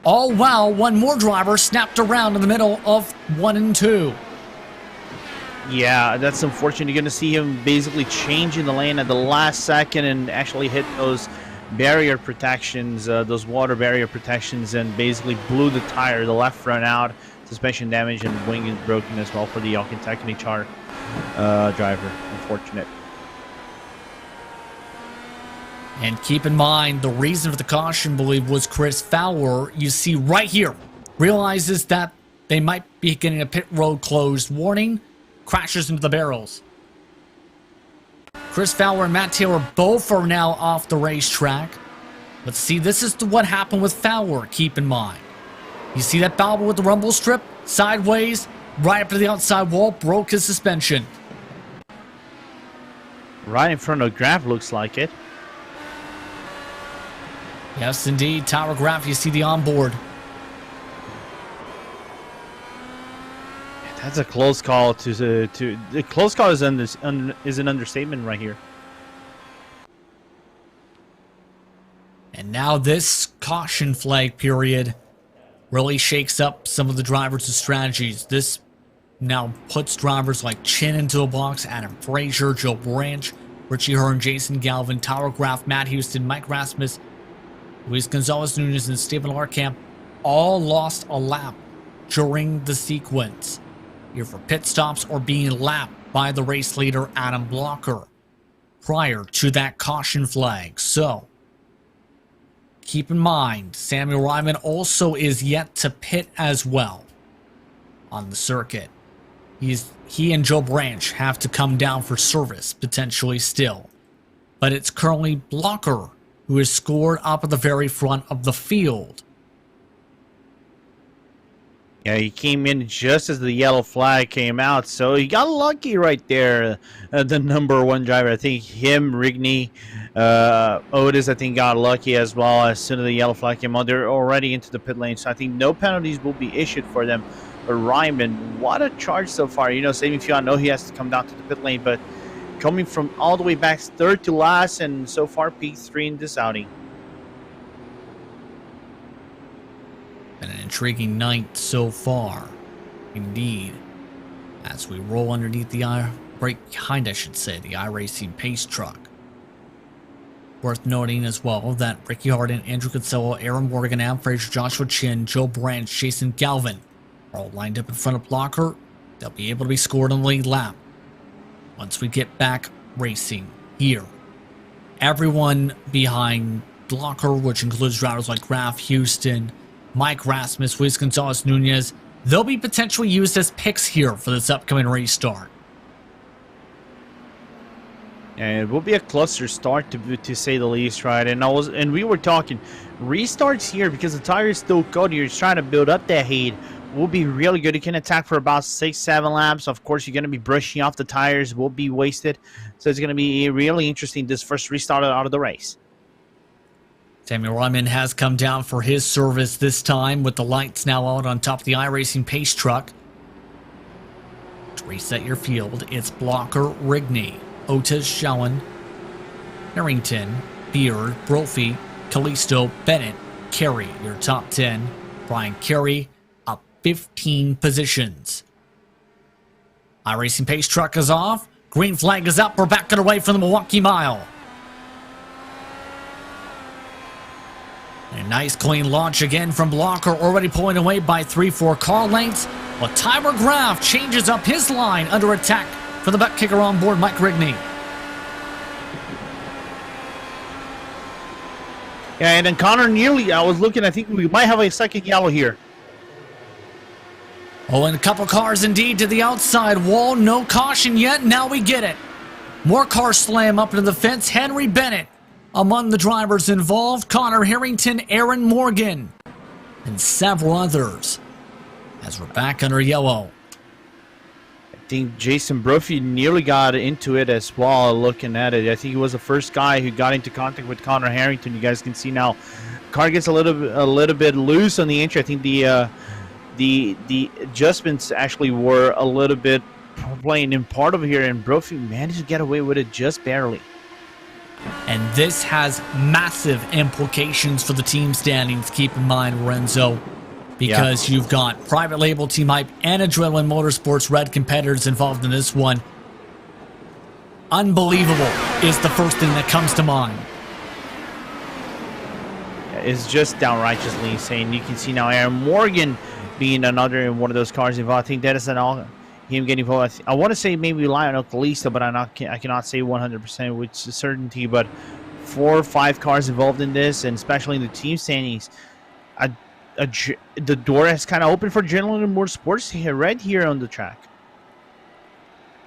S4: All while one more driver snapped around in the middle of 1 and 2.
S5: Yeah, that's unfortunate. You're going to see him basically changing the lane at the last second and actually hit those barrier protections, those water barrier protections, and basically blew the tire, the left front out, suspension damage, and wing is broken as well for the Kentucky HR driver. Unfortunate.
S4: And keep in mind, the reason for the caution, I believe, was Chris Fowler. You see right here, realizes that they might be getting a pit road closed warning, crashes into the barrels. Chris Fowler and Matt Taylor both are now off the racetrack. Let's see, this is what happened with Fowler, keep in mind. You see that bobble with the rumble strip? Sideways, right up to the outside wall, broke his suspension.
S5: Right in front of Graf, looks like it.
S4: Yes, indeed. Tower Graf, you see the onboard.
S5: That's a close call. The close call is an understatement right here.
S4: And now this caution flag period really shakes up some of the drivers' strategies. This now puts drivers like Chin into a box, Adam Frazier, Joe Branch, Richie Hearn, Jason Galvin, Tower Graf, Matt Houston, Mike Rasmus, Luis Gonzalez Nunez, and Stephen Larkamp all lost a lap during the sequence, either for pit stops or being lapped by the race leader Adam Blocker prior to that caution flag. So keep in mind, Samuel Ryman also is yet to pit as well on the circuit. He and Joe Branch have to come down for service, potentially still. But it's currently Blocker who is scored up at the very front of the field.
S5: Yeah, he came in just as the yellow flag came out, so he got lucky right there. The number one driver, I think him, Rigney, Otis, I think got lucky as well. As soon as the yellow flag came out, they're already into the pit lane, so I think no penalties will be issued for them. But Ryman, what a charge so far. You know, saving fuel, I know he has to come down to the pit lane, but coming from all the way back third to last, and so far P3 in this outing.
S4: And an intriguing night so far, indeed. As we roll underneath the right behind, I should say, the iRacing pace truck. Worth noting as well that Ricky Harden, Andrew Kinsella, Aaron Morgan, Adam Frazier, Joshua Chin, Joe Branch, Jason Galvin are all lined up in front of Blocker. They'll be able to be scored on the lead lap once we get back racing here. Everyone behind Blocker, which includes drivers like Graf, Houston, Mike Rasmus, Luis Gonzalez Nunez, they'll be potentially used as picks here for this upcoming restart.
S5: And it will be a cluster start to say the least, right? And we were talking restarts here because the tire is still cold. You're trying to build up that heat. Will be really good. You can attack for about 6-7 laps. Of course, you're going to be brushing off the tires. Will be wasted. So it's going to be really interesting this first restart out of the race.
S4: Samuel Ryman has come down for his service this time with the lights now out on top of the iRacing pace truck. To reset your field, it's Blocker, Rigney, Otis, Schoen, Harrington, Beard, Brophy, Callisto, Bennett, Carey, your top 10. Brian Carey, up 15 positions. iRacing pace truck is off. Green flag is up. We're back underway from the Milwaukee Mile. And a nice clean launch again from Blocker, already pulling away by 3-4 car lengths. Well, Tyler Graf changes up his line under attack for the ButtKicker on board, Mike Rigney.
S5: Yeah, and then Connor Neely, I was looking, I think we might have a second yellow here.
S4: Oh, and a couple cars indeed to the outside wall. No caution yet. Now we get it. More cars slam up into the fence. Henry Bennett among the drivers involved. Connor Harrington, Aaron Morgan, and several others. As we're back under yellow.
S5: I think Jason Brophy nearly got into it as well, looking at it. I think he was the first guy who got into contact with Connor Harrington. You guys can see now, car gets a little bit loose on the entry. I think the adjustments actually were a little bit playing in part of here, and Brophy managed to get away with it just barely.
S4: And this has massive implications for the team standings. Keep in mind, Lorenzo, because you've got Private Label, Team Hype, and Adrenaline Motorsports Red competitors involved in this one. Unbelievable is the first thing that comes to mind.
S5: It's just downright just insane. You can see now Aaron Morgan being another one of those cars involved. I think that is him getting involved. I want to say maybe Lionheart Callisto, but I cannot say 100% with certainty. But 4 or 5 cars involved in this, and especially in the team standings, the door has kind of opened for Adrenaline Motorsports here, right here on the track.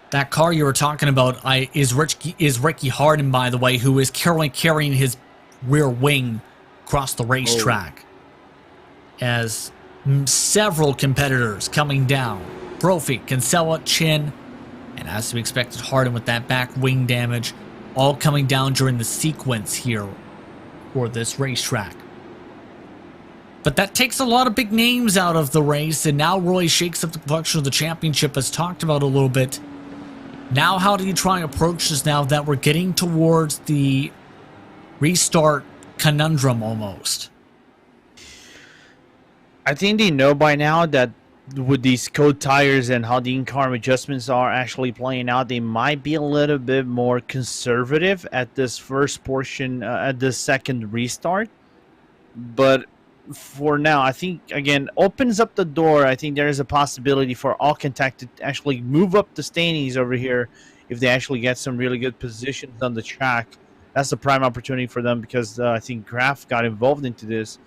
S4: That car you were talking about is Ricky Harden, by the way, who is currently carrying his rear wing across the racetrack. As several competitors coming down Brophy, Kinsella, Chin, and as to be expected, Harden with that back wing damage, all coming down during the sequence here for this racetrack. But that takes a lot of big names out of the race, and now really shakes up the complexion of the championship, as talked about a little bit. Now, how do you try and approach this now that we're getting towards the restart conundrum almost?
S5: I think they know by now that with these cold tires and how the in-car adjustments are actually playing out, they might be a little bit more conservative at this first portion, at this second restart. But for now, I think, again, opens up the door. I think there is a possibility for Alcantara to actually move up the standings over here if they actually get some really good positions on the track. That's a prime opportunity for them, because I think Graf got involved into this.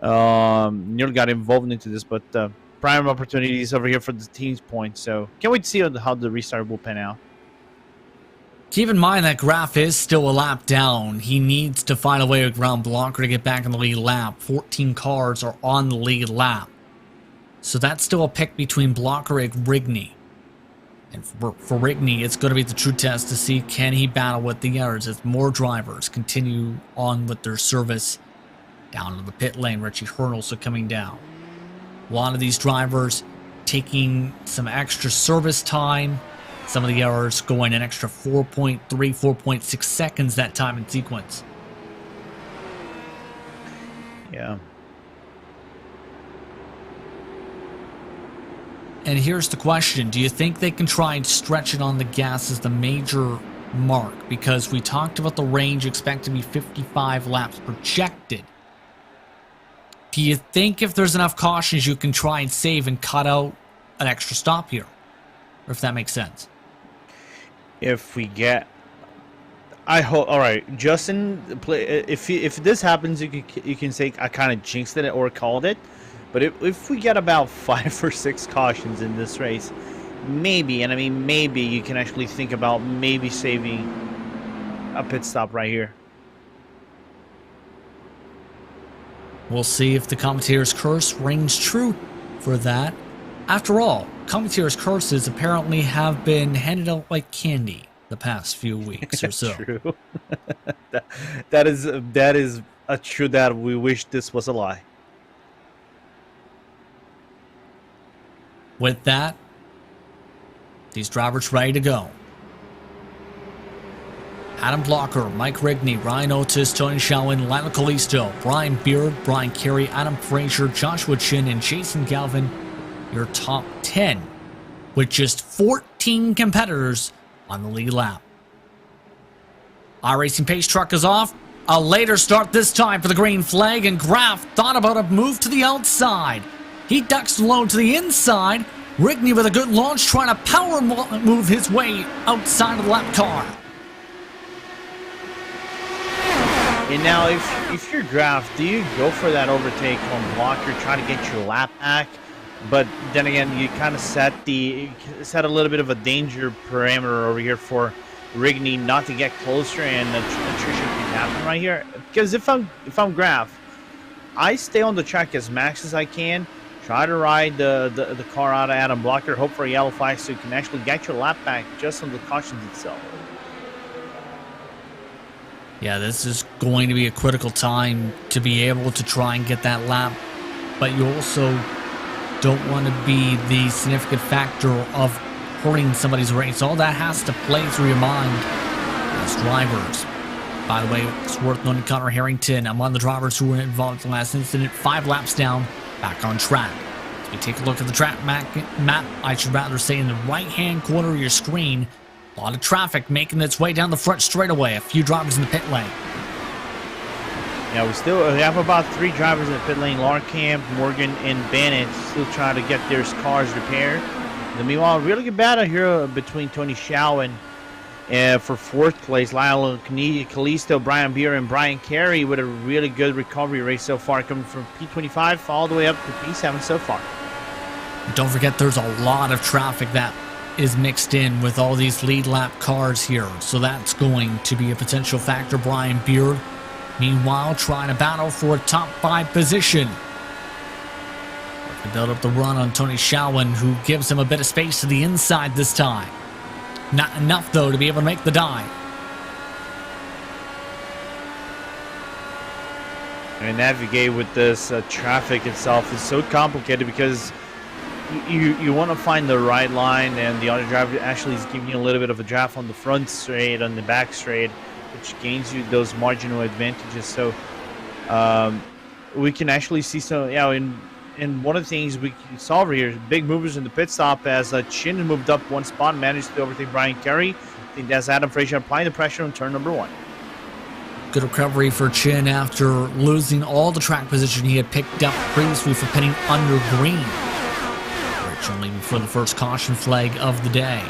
S5: Nearly got involved into this, but prime opportunities over here for the team's points. So can't wait to see how the restart will pan out.
S4: Keep in mind that Graf is still a lap down. He needs to find a way around Blocker to get back in the lead lap. 14 cars are on the lead lap. So that's still a pick between Blocker and Rigney. And for Rigney, it's going to be the true test to see, can he battle with the others as more drivers continue on with their service down to the pit lane. Richie Hurnals are coming down. A lot of these drivers taking some extra service time. Some of the errors going an extra 4.3, 4.6 seconds that time in sequence.
S5: Yeah.
S4: And here's the question. Do you think they can try and stretch it on the gas as the major mark? Because we talked about the range expected to be 55 laps projected. Do you think if there's enough cautions you can try and save and cut out an extra stop here? Or if that makes sense.
S5: If we get, I hope. All right, Justin. If this happens, you can say I kind of jinxed it or called it. But if we get about 5 or 6 cautions in this race, maybe, and I mean maybe, you can actually think about maybe saving a pit stop right here.
S4: We'll see if the commentator's curse rings true for that. After all, commentators' curses apparently have been handed out like candy the past few weeks or so.
S5: True. that is a true that we wish this was a lie.
S4: With that, these drivers ready to go. Adam Blocker, Mike Rigney, Ryan Otis, Tony Shalwin, Lionel Kalisto, Brian Beard, Brian Carey, Adam Frazier, Joshua Chin, and Jason Galvin, your top 10, with just 14 competitors on the lead lap. iRacing pace truck is off. A later start this time for the green flag, and Graf thought about a move to the outside. He ducks low to the inside. Rigney with a good launch, trying to power move his way outside of the lap car.
S5: And now, if you're Graf, do you go for that overtake on Blocker, try to get your lap back? But then again, you kind of set a little bit of a danger parameter over here for Rigney not to get closer, and attrition can happen right here. Because if I'm Graf, I stay on the track as max as I can, try to ride the car out of Adam Blocker, hope for a yellow flag so you can actually get your lap back just on the cautions itself.
S4: Yeah, this is going to be a critical time to be able to try and get that lap, but you also don't want to be the significant factor of hurting somebody's race. All that has to play through your mind as drivers. By the way, it's worth noting Connor Harrington among the drivers who were involved in the last incident, 5 laps down, back on track. As we take a look at the track map, I should rather say in the right-hand corner of your screen, a lot of traffic making its way down the front straightaway. A few drivers in the pit lane.
S5: Yeah, we have about 3 drivers in the pit lane. Larkamp, Morgan, and Bennett still trying to get their cars repaired. And meanwhile, really good battle here between Tony Shalwin for 4th place. Lionel Kalisto, Brian Beer, and Brian Carey with a really good recovery race so far, coming from P25 all the way up to P7 so far.
S4: Don't forget, there's a lot of traffic that is mixed in with all these lead lap cars here, so that's going to be a potential factor. Brian Beard, meanwhile, trying to battle for a top 5 position. To build up the run on Tony Schowen, who gives him a bit of space to the inside this time. Not enough, though, to be able to make the dive.
S5: And navigate with this traffic itself is so complicated because you want to find the right line, and the other driver actually is giving you a little bit of a draft on the front straight, on the back straight, which gains you those marginal advantages. So we can actually see some, and one of the things we saw over here, big movers in the pit stop as Chin moved up one spot and managed to overtake Brian Carey. I think that's Adam Frazier applying the pressure on turn number 1.
S4: Good recovery for Chin after losing all the track position he had picked up previously for pitting under green. Originally before the first caution flag of the day.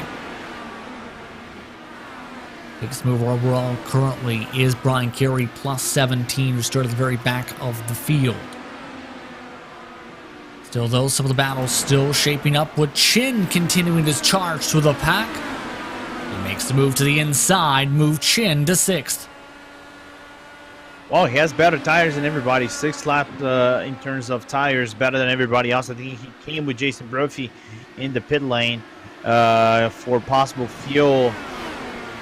S4: Biggest mover overall currently is Brian Carey, plus 17, who started at the very back of the field. Still, though, some of the battles still shaping up with Chin continuing his charge through the pack. He makes the move to the inside, move Chin to 6th.
S5: Well, he has better tires than everybody. 6th lap in terms of tires, better than everybody else. I think he came with Jason Brophy in the pit lane for possible fuel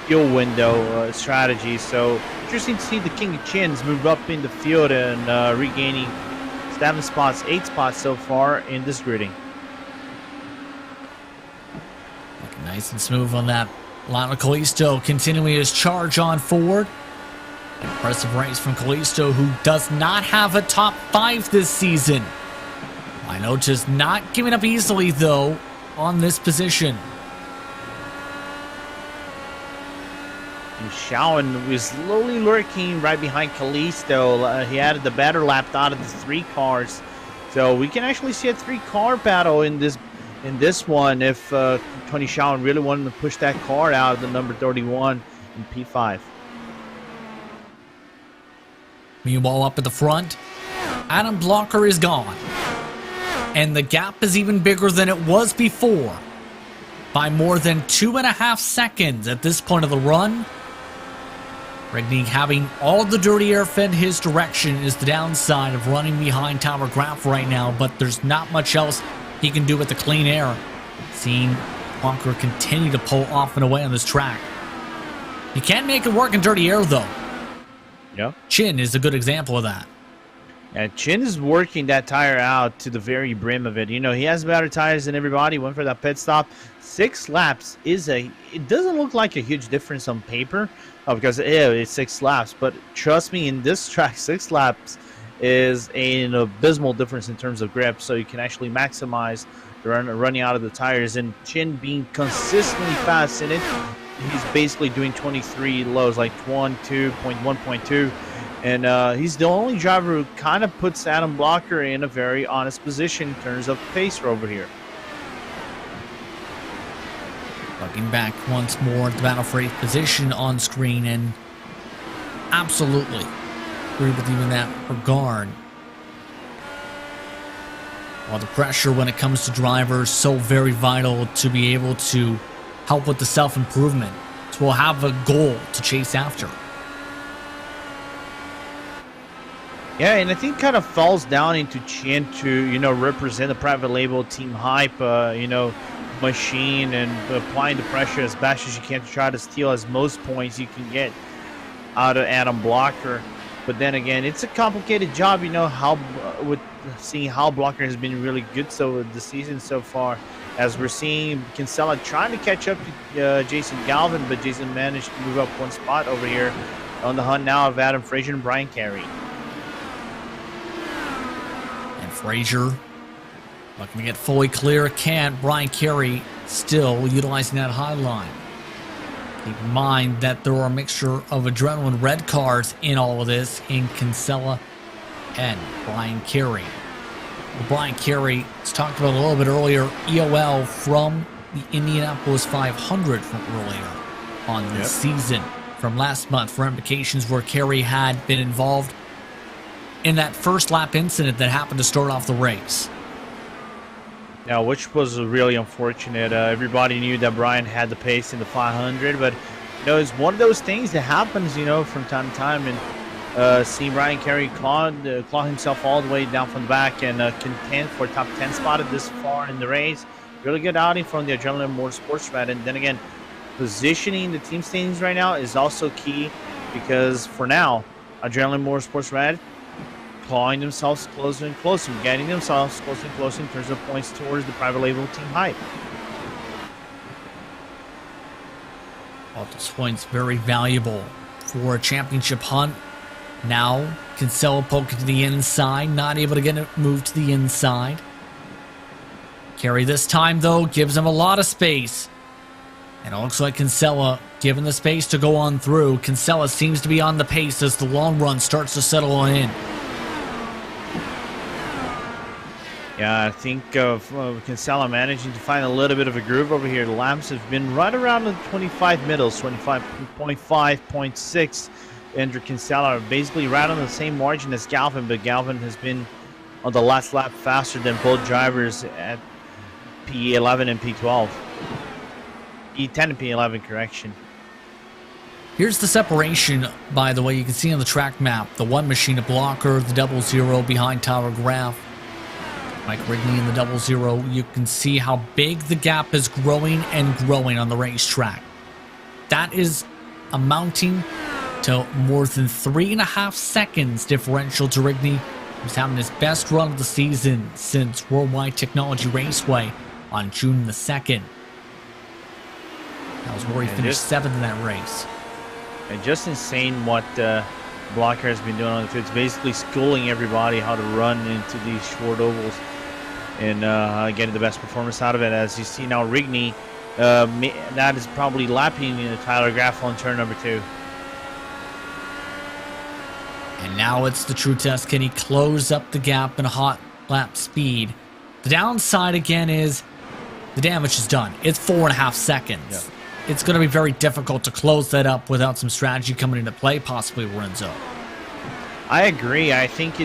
S5: window strategy. So interesting to see the King of Chins move up in the field and regaining 7 spots, 8 spots so far in this gridding.
S4: Looking nice and smooth on that. Lionel Kalisto continuing his charge on forward. Impressive race from Kalisto, who does not have a top 5 this season. Lionel just not giving up easily, though, on this position.
S5: And Schowen was slowly lurking right behind Kalisto. He added the better lap out of the 3 cars. So we can actually see a 3-car battle in this one if Tony Schowen really wanted to push that car out of the number 31 in P5.
S4: Meanwhile, up at the front, Adam Blocker is gone. And the gap is even bigger than it was before. By more than 2.5 seconds at this point of the run. Rigney having all the dirty air fed his direction is the downside of running behind Tower Graf right now, but there's not much else he can do with the clean air. Seeing Blocker continue to pull off and away on this track. He can make it work in dirty air, though.
S5: Yeah.
S4: Chin is a good example of that.
S5: And Chin is working that tire out to the very brim of it. You know, he has better tires than everybody. Went for that pit stop. 6 laps it doesn't look like a huge difference on paper because it's 6 laps. But trust me, in this track, 6 laps is an abysmal difference in terms of grip. So you can actually maximize the running out of the tires. And Chin being consistently fast in it. He's basically doing 23 lows, like 1.2, 1.2. And he's the only driver who kind of puts Adam Blocker in a very honest position in terms of pacer over here.
S4: Looking back once more at the battle for 8th position on screen, and absolutely agree with you in that regard. While the pressure when it comes to drivers so very vital to be able to help with the self-improvement, so we'll have a goal to chase after.
S5: Yeah, and I think kind of falls down into Chin to, represent the private label team hype, machine and applying the pressure as best as you can to try to steal as most points you can get out of Adam Blocker. But then again, it's a complicated job, with seeing how Blocker has been really good this season so far. As we're seeing Kinsella trying to catch up to Jason Galvin, but Jason managed to move up 1 spot over here on the hunt now of Adam Frazier and Brian Carey.
S4: And Frazier looking to get fully clear. Can't. Brian Carey still utilizing that high line. Keep in mind that there are a mixture of adrenaline red cars in all of this in Kinsella and Brian Carey. Brian Carey was talked about a little bit earlier, EOL from the Indianapolis 500 from earlier on this season from last month for implications where Carey had been involved in that first lap incident that happened to start off the race.
S5: Now, which was really unfortunate. Everybody knew that Brian had the pace in the 500, but it's one of those things that happens, from time to time. And See Ryan Carey claw himself all the way down from the back and contend for top 10 spot at this far in the race. Really good outing from the Adrenaline Motorsports Red. And then again, positioning the team standings right now is also key, because for now, Adrenaline Motorsports Red clawing themselves closer and closer, getting themselves closer and closer in terms of points towards the private label team hype.
S4: All those points very valuable for a championship hunt. Now, Kinsella poking to the inside, not able to get it moved to the inside. Carey this time, though, gives him a lot of space. And it looks like Kinsella given the space to go on through. Kinsella seems to be on the pace as the long run starts to settle on in.
S5: Yeah, I think of Kinsella managing to find a little bit of a groove over here. The laps have been right around the 25 middles, 25.5, 0.6. Andrew Kinsella are basically right on the same margin as Galvin, but Galvin has been on the last lap faster than both drivers at P11 and P12. P10 and P11, correction.
S4: Here's the separation, by the way. You can see on the track map, the one machine, a blocker, the 00 behind Tyler Graff. Mike Rigney in the 00. You can see how big the gap is growing and growing on the racetrack. That is amounting to more than 3.5 seconds differential to Rigney, who's having his best run of the season since Worldwide Technology Raceway on June the 2nd. That was where he finished 7th in that race.
S5: And just insane what Blocker has been doing on the field. It's basically schooling everybody how to run into these short ovals and getting the best performance out of it. As you see now, Rigney, that is probably lapping Tyler Graff on turn number 2.
S4: And now it's the true test. Can he close up the gap in a hot lap speed? The downside again is the damage is done. It's 4.5 seconds.
S5: Yeah.
S4: It's going to be very difficult to close that up without some strategy coming into play, possibly Lorenzo.
S5: I agree. I think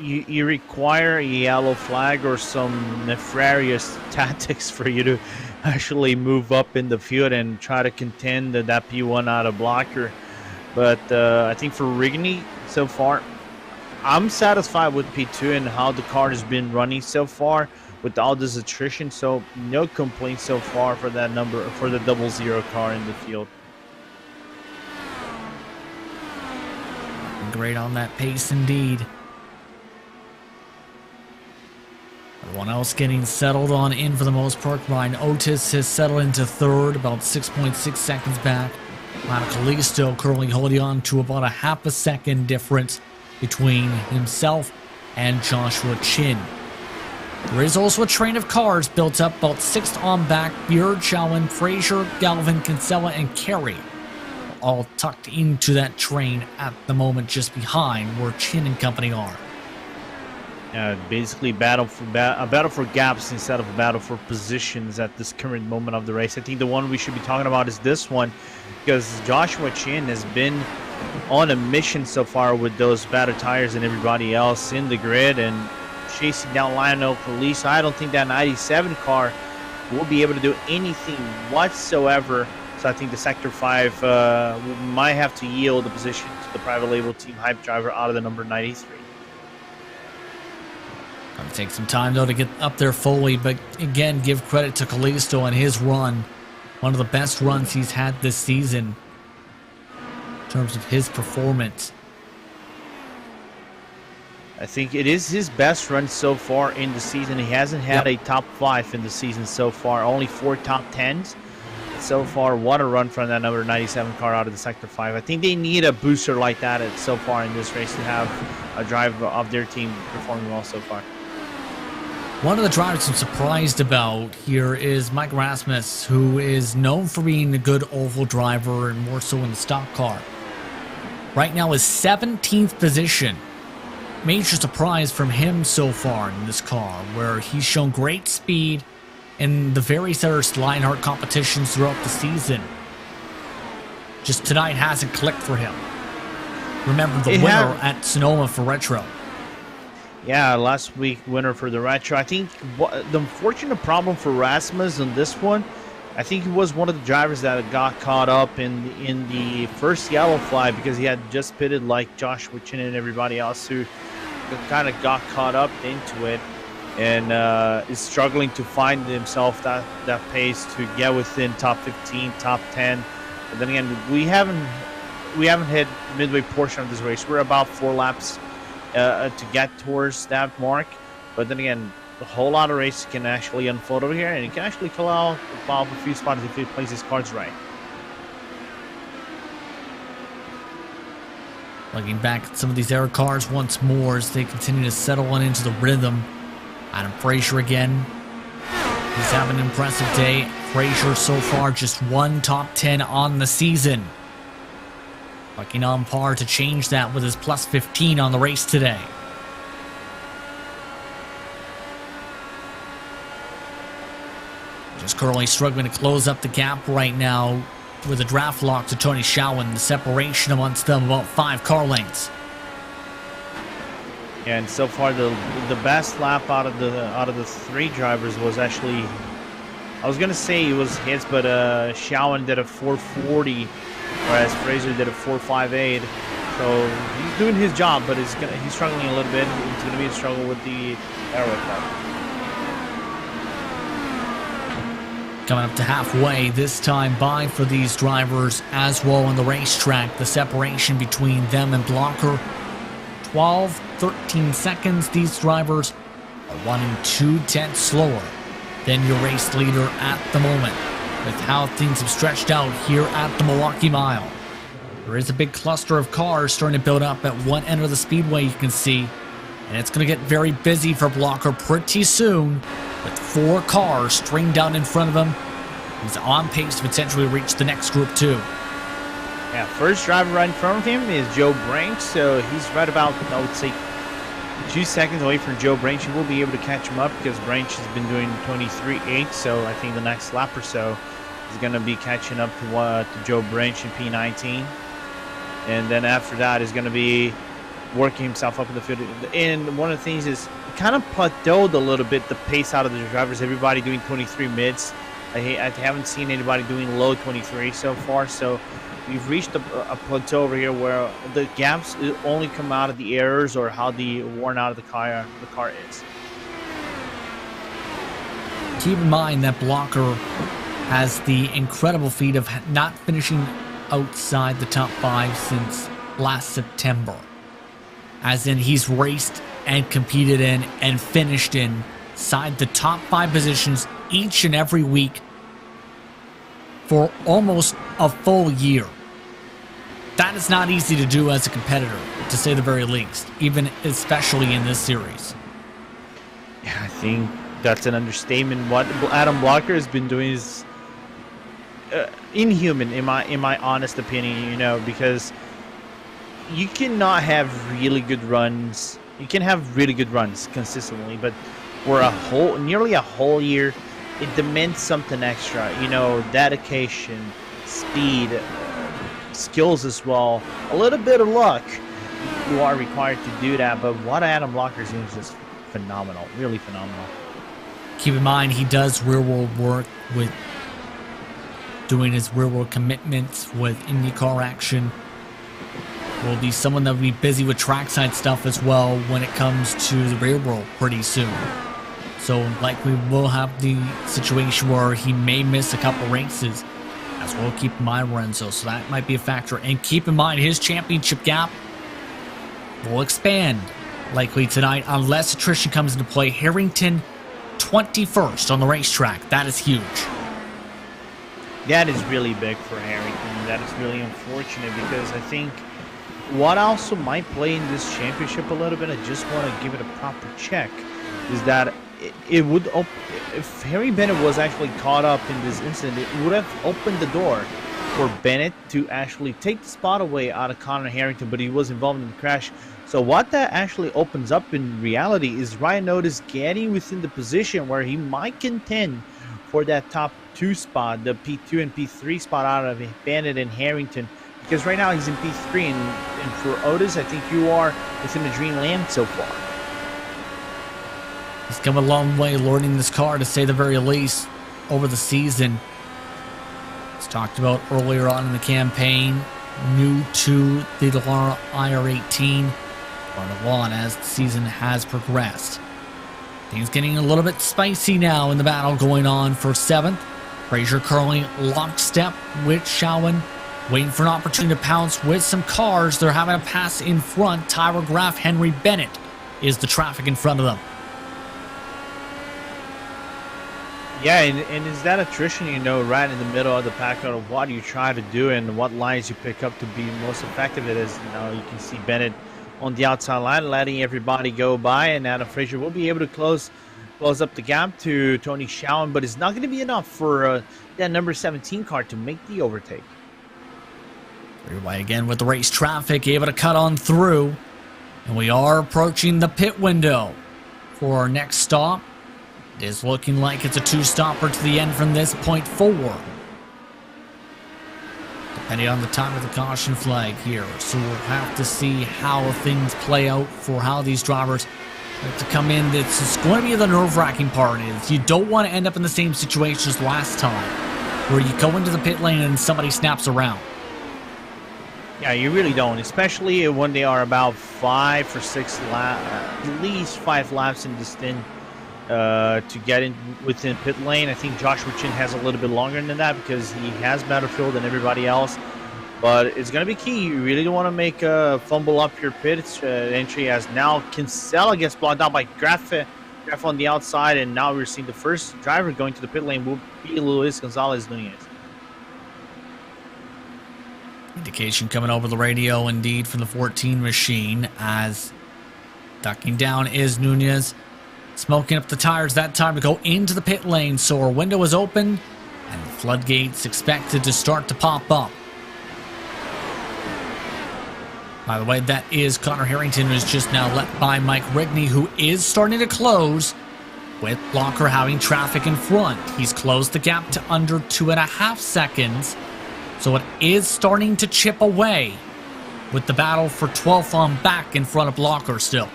S5: you require a yellow flag or some nefarious tactics for you to actually move up in the field and try to contend that P1 out of Blocker. But I think for Rigney so far, I'm satisfied with P2 and how the car has been running so far with all this attrition. So no complaints so far for that number, for the 00 car in the field.
S4: Great on that pace indeed. Everyone else getting settled on in for the most part. Ryan Otis has settled into 3rd, about 6.6 seconds back. Lana Kalisto currently holding on to about a 0.5 second difference between himself and Joshua Chin. There is also a train of cars built up about 6th on back. Beard, Chalwin, Frazier, Galvin, Kinsella, and Carey all tucked into that train at the moment, just behind where Chin and company are.
S5: Basically a battle for gaps instead of a battle for positions at this current moment of the race. I think the one we should be talking about is this one, because Joshua Chin has been on a mission so far with those battered tires and everybody else in the grid and chasing down Lionel Police. I don't think that 97 car will be able to do anything whatsoever. So I think the Sector 5 might have to yield the position to the private label team hype driver out of the number 93.
S4: Gonna take some time though to get up there fully, but again, give credit to Kalisto on his run. One of the best runs he's had this season in terms of his performance.
S5: I think it is his best run so far in the season. He hasn't had a top 5 in the season so far, only 4 top 10s. So far, what a run from that number 97 car out of the Sector 5. I think they need a booster like that so far in this race to have a driver of their team performing well so far.
S4: One of the drivers I'm surprised about here is Mike Rasmus, who is known for being a good oval driver and more so in the stock car. Right now is 17th position. Major surprise from him so far in this car, where he's shown great speed in the various other Lionheart competitions throughout the season. Just tonight hasn't clicked for him. Remember the winner at Sonoma for Retro.
S5: Yeah, last week winner for the Retro. I think the unfortunate problem for Rasmus on this one, I think he was one of the drivers that got caught up in the first yellow flag because he had just pitted like Joshua Chin and everybody else who kind of got caught up into it, and is struggling to find himself that pace to get within top 15, top 10. But then again, we haven't hit midway portion of this race. We're about 4 laps to get towards that mark. But then again, a whole lot of races can actually unfold over here, and he can actually call out a few spots if he plays his cards right.
S4: Looking back at some of these error cards once more as they continue to settle on into the rhythm. Adam Frazier again. He's having an impressive day. Frazier so far just 1 top 10 on the season. Looking on par to change that with his plus 15 on the race today. Just currently struggling to close up the gap right now with a draft lock to Tony Schowen. The separation amongst them about 5 car lengths.
S5: And so far, the best lap out of the 3 drivers was actually, I was gonna say it was his, but Schowen did a 440, whereas Fraser did a 458. So he's doing his job, but he's struggling a little bit. It's gonna be a struggle with the aero club.
S4: Coming up to halfway, this time by for these drivers as well on the racetrack. The separation between them and Blocker, 12, 13 seconds. These drivers are running 2/10 slower than your race leader at the moment, with how things have stretched out here at the Milwaukee Mile. There is a big cluster of cars starting to build up at one end of the speedway, you can see, and it's going to get very busy for Blocker pretty soon. With 4 cars stringed out in front of him, he's on pace to potentially reach the next group too.
S5: Yeah, first driver right in front of him is Joe Branch, so he's right about, I would say, 2 seconds away from Joe Branch. He will be able to catch him up because Branch has been doing 23.8, so I think the next lap or so is going to be catching up to Joe Branch in P19. And then after that is going to be working himself up in the field. And one of the things is it kind of plateaued a little bit, the pace out of the drivers. Everybody doing 23 mids. I haven't seen anybody doing low 23 so far. So we've reached a plateau over here where the gaps only come out of the errors or how the worn out of the car is.
S4: Keep in mind that Blocker has the incredible feat of not finishing outside the top 5 since last September. As in, he's raced and competed in and finished inside the top 5 positions each and every week for almost a full year. That is not easy to do as a competitor, to say the very least, even especially in this series.
S5: Yeah, I think that's an understatement. What Adam Blocker has been doing is inhuman, in my honest opinion. You know, because you cannot have really good runs. You can have really good runs consistently, but for nearly a whole year, it demands something extra. You know, dedication, speed, skills as well, a little bit of luck. You are required to do that, but what Adam Blocker is doing is just phenomenal, really phenomenal.
S4: Keep in mind, he does real-world work with doing his real-world commitments with IndyCar action. Will be someone that will be busy with trackside stuff as well when it comes to the real world pretty soon. So likely we'll have the situation where he may miss a couple races as well. Keep in mind, Lorenzo, so that might be a factor. And keep in mind, his championship gap will expand likely tonight unless attrition comes into play. Harrington 21st on the racetrack. That is huge.
S5: That is really big for Harrington. That is really unfortunate because I think what also might play in this championship a little bit, I just want to give it a proper check, is that it would if Harry Bennett was actually caught up in this incident, it would have opened the door for Bennett to actually take the spot away out of Connor Harrington, but he was involved in the crash. So what that actually opens up in reality is Ryan Otis getting within the position where he might contend for that top 2 spot, the P2 and P3 spot out of Bennett and Harrington. Because right now he's in P3, and for Otis, I think you are within the dreamland so far.
S4: He's come a long way learning this car, to say the very least, over the season. As talked about earlier on in the campaign, new to the Delara IR18, learned a lot as the season has progressed. Things getting a little bit spicy now in the battle going on for 7th. Fraser currently lockstep with Shawan, waiting for an opportunity to pounce with some cars. They're having a pass in front. Tyra Graff, Henry Bennett is the traffic in front of them.
S5: Yeah, and is that attrition, right in the middle of the pack out of what you try to do and what lines you pick up to be most effective? It is, you can see Bennett on the outside line, letting everybody go by, and Adam Fraser will be able to close up the gap to Tony Shawan, but it's not going to be enough for that number 17 car to make the overtake.
S4: Three-way again with the race traffic, able to cut on through, and we are approaching the pit window for our next stop. It is looking like it's a two-stopper to the end from this point forward, depending on the time of the caution flag here. So we'll have to see how things play out for how these drivers have to come in. It's going to be the nerve-wracking part. Is you don't want to end up in the same situation as last time, where you go into the pit lane and somebody snaps around.
S5: Yeah, you really don't, especially when they are about 5 or 6 laps, at least 5 laps in the stint to get in within pit lane. I think Joshua Chin has a little bit longer than that because he has better fuel than everybody else. But it's going to be key. You really don't want to make a fumble up your pit entry, as now Kinsella gets blocked out by Graff on the outside, and now we're seeing the first driver going to the pit lane will be Luis Gonzalez Nunez.
S4: Indication coming over the radio indeed from the 14 machine, as ducking down is Nunez, smoking up the tires that time to go into the pit lane. So our window is open and the floodgates expected to start to pop up. By the way, that is Connor Harrington, who is just now left by Mike Rigney, who is starting to close, with Blocker having traffic in front. He's closed the gap to under 2.5 seconds, so it is starting to chip away, with the battle for 12th on back in front of Blocker still.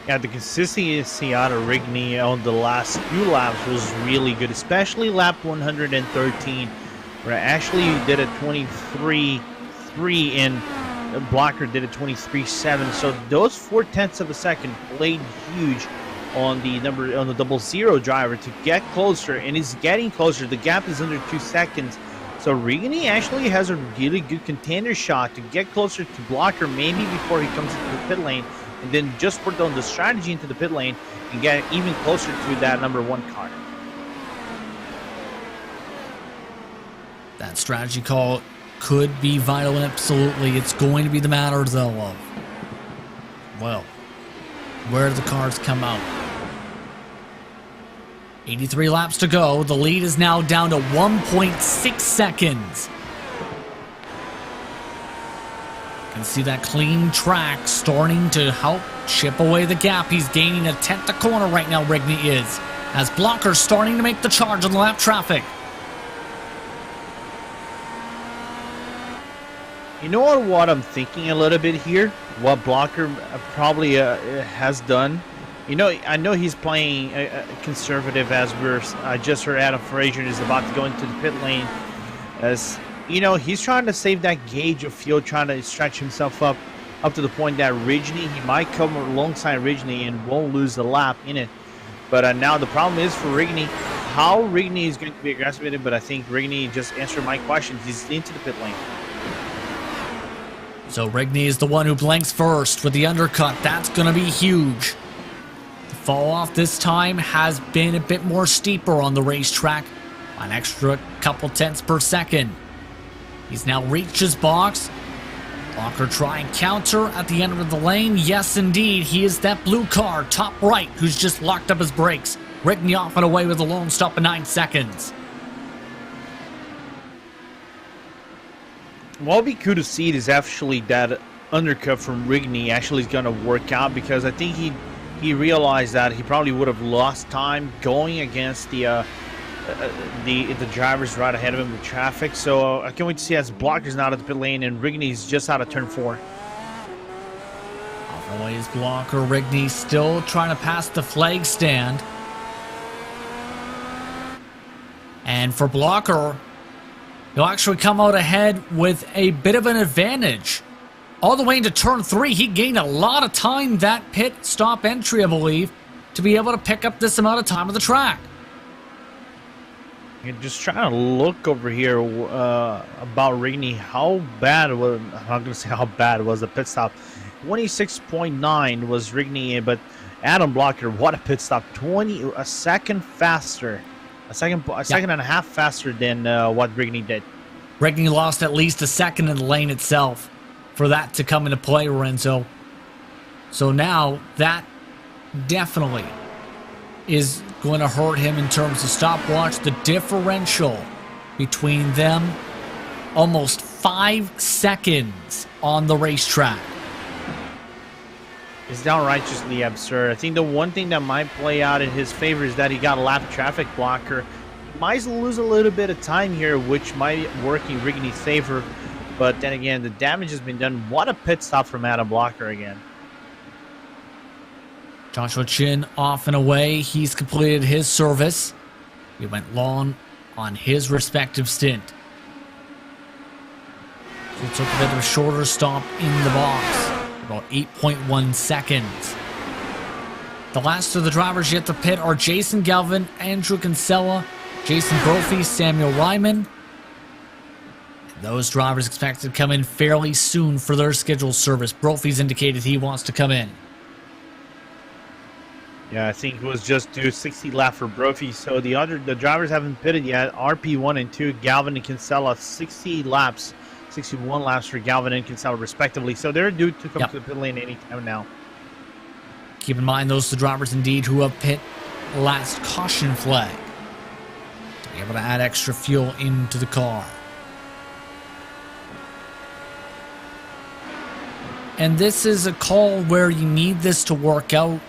S5: Yeah, the consistency out of Rigney on the last few laps was really good, especially lap 113, where Ashley did a 23.3 and Blocker did a 23.7. So those 0.4 of a second played huge on the 00 driver to get closer, and he's getting closer. The gap is under 2 seconds. So Rigney actually has a really good contender shot to get closer to Blocker, maybe before he comes into the pit lane, and then just put on the strategy into the pit lane and get even closer to that number 1 car.
S4: That strategy call could be vital, and absolutely. It's going to be the matter, though, of, well, where do the cars come out? 83 laps to go. The lead is now down to 1.6 seconds. You can see that clean track starting to help chip away the gap. He's gaining a 10th a corner right now, Rigney is, as Blocker's starting to make the charge on the lap traffic.
S5: You know what I'm thinking a little bit here? What Blocker probably has done. I know he's playing conservative, as I just heard Adam Fraser is about to go into the pit lane. As he's trying to save that gauge of fuel, trying to stretch himself up to the point that Rigney, he might come alongside Rigney and won't lose the lap in it. But now the problem is for Rigney, how Rigney is going to be aggressive with it. But I think Rigney just answered my question. He's into the pit lane.
S4: So Rigney is the one who blanks first with the undercut. That's going to be huge. The fall off this time has been a bit more steeper on the racetrack, an extra couple tenths per second. He's now reached his box. Blocker trying counter at the end of the lane. Yes, indeed, he is that blue car, top right, who's just locked up his brakes. Rigney off and away with a lone stop of 9 seconds.
S5: What would be cool to see is actually that undercut from Rigney actually is going to work out, because I think he realized that he probably would have lost time going against the drivers right ahead of him with traffic. So I can't wait to see as Blocker's not at the pit lane and Rigney's just out of turn 4.
S4: Off away is Blocker. Rigney still trying to pass the flag stand. And for Blocker, He'll actually come out ahead with a bit of an advantage. All the way into turn 3, he gained a lot of time that pit stop entry, I believe, to be able to pick up this amount of time on the track.
S5: You're just trying to look over here about Rigney. How bad was, I'm not going to say how bad was the pit stop. 26.9 was Rigney, but Adam Blocker, what a pit stop. A second faster. A second and a half faster than what Rigney did.
S4: Rigney lost at least a second in the lane itself for that to come into play, Lorenzo. So now that definitely is going to hurt him in terms of stopwatch. The differential between them, almost 5 seconds on the racetrack.
S5: It's downrightly absurd. I think the one thing that might play out in his favor is that he got a lap traffic blocker. He might lose a little bit of time here, which might work in Rigney's favor. But then again, the damage has been done. What a pit stop from Adam Blocker again.
S4: Joshua Chin off and away. He's completed his service. He went long on his respective stint. So he took a bit of a shorter stop in the box. About 8.1 seconds. The last of the drivers yet to pit are Jason Galvin, Andrew Kinsella, Jason Brophy, Samuel Ryman. And those drivers expected to come in fairly soon for their scheduled service. Brophy's indicated he wants to come in.
S5: Yeah, I think it was just due 60 lap for Brophy. So the drivers haven't pitted yet. RP1 and 2, Galvin and Kinsella, 60 laps. 61 laps for Galvin and Kinsella respectively. So they're due to come to the pit lane anytime now.
S4: Keep in mind those are the drivers indeed who have pit last caution flag. To be able to add extra fuel into the car. And this is a call where you need this to work out.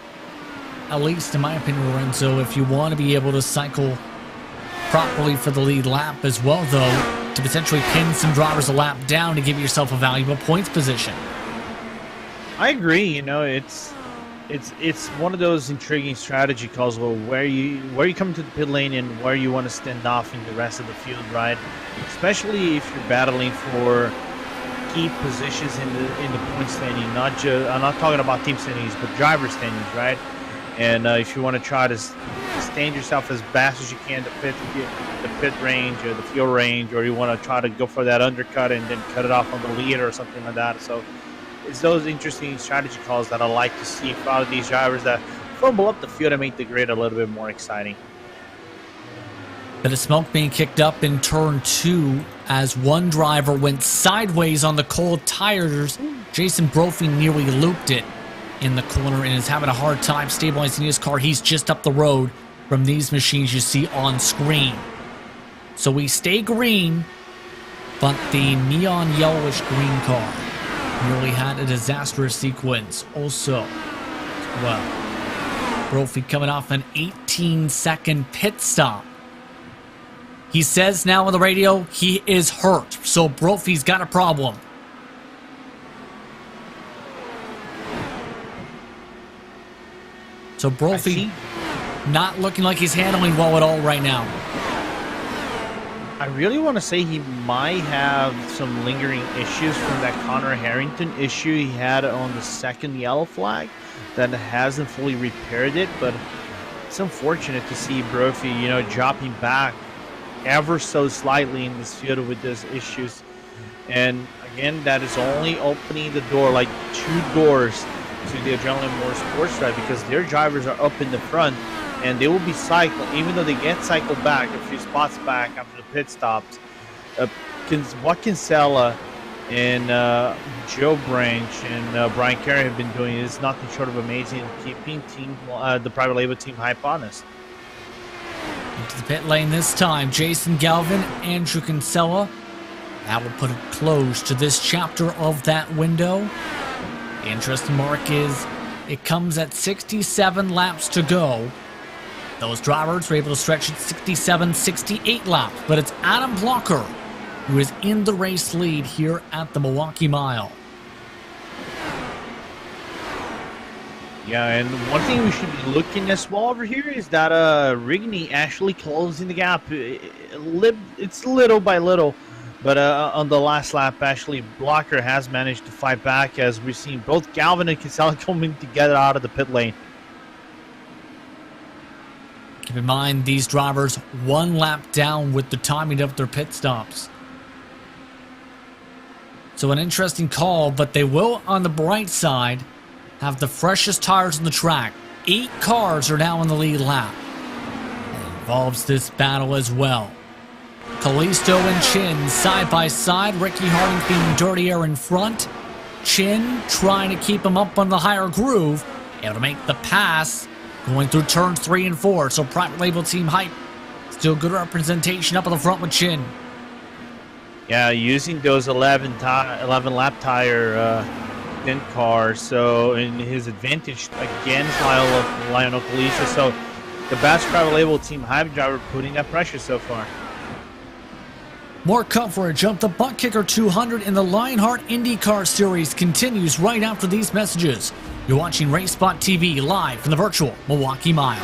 S4: At least in my opinion, Lorenzo, if you want to be able to cycle properly for the lead lap as well, though, to potentially pin some drivers a lap down to give yourself a valuable points position.
S5: I agree. You know, it's one of those intriguing strategy calls where you come to the pit lane and where you want to stand off in the rest of the field, right? Especially if you're battling for key positions in the point standing. I'm not talking about team standings, but driver standings, right? And if you want to try to stand yourself as fast as you can to the pit range or the fuel range, or you want to try to go for that undercut and then cut it off on the lead or something like that. So it's those interesting strategy calls that I like to see out of these drivers that fumble up the field and make the grid a little bit more exciting.
S4: Bit of smoke being kicked up in turn 2 as one driver went sideways on the cold tires. Jason Brophy nearly looped it in the corner and is having a hard time stabilizing his car. He's just up the road from these machines you see on screen. So we stay green, but the neon yellowish green car nearly had a disastrous sequence also. Well, Brophy coming off an 18-second pit stop. He says now on the radio he is hurt, so Brophy's got a problem. So Brophy not looking like he's handling well at all right now.
S5: I really want to say he might have some lingering issues from that Connor Harrington issue he had on the second yellow flag that hasn't fully repaired it, but it's unfortunate to see Brophy, you know, dropping back ever so slightly in this field with those issues. And again, that is only opening the door, like 2 doors to the Adrenaline Motorsports drive, because their drivers are up in the front and they will be cycled, even though they get cycled back a few spots back after the pit stops. What Kinsella and Joe Branch and Brian Carey have been doing is nothing short of amazing, keeping the private label team hype honest.
S4: Into the pit lane this time, Jason Galvin, Andrew Kinsella. That will put a close to this chapter of that window. The interesting mark is it comes at 67 laps to go. Those drivers were able to stretch it 67, 68 laps, but it's Adam Blocker who is in the race lead here at the Milwaukee Mile.
S5: Yeah, and one thing we should be looking as well over here is that Rigney actually closing the gap. It's little by little, But on the last lap, actually, Blocker has managed to fight back as we've seen both Galvin and Kinsella coming together out of the pit lane.
S4: Keep in mind, these drivers 1 lap down with the timing of their pit stops. So an interesting call, but they will, on the bright side, have the freshest tires on the track. 8 cars are now in the lead lap. It involves this battle as well. Kalisto and Chin side by side. Ricky Harding being dirtier in front. Chin trying to keep him up on the higher groove. Able to make the pass going through turns 3 and 4. So private label team hype. Still good representation up on the front with Chin.
S5: Yeah, using those 11 lap tire stint cars, so in his advantage against Lionel Kalisto. So the best private label team hype driver putting that pressure so far.
S4: More coverage of the ButtKicker 200 in the Lionheart IndyCar Series continues right after these messages. You're watching RaceSpotTV live from the virtual Milwaukee Mile.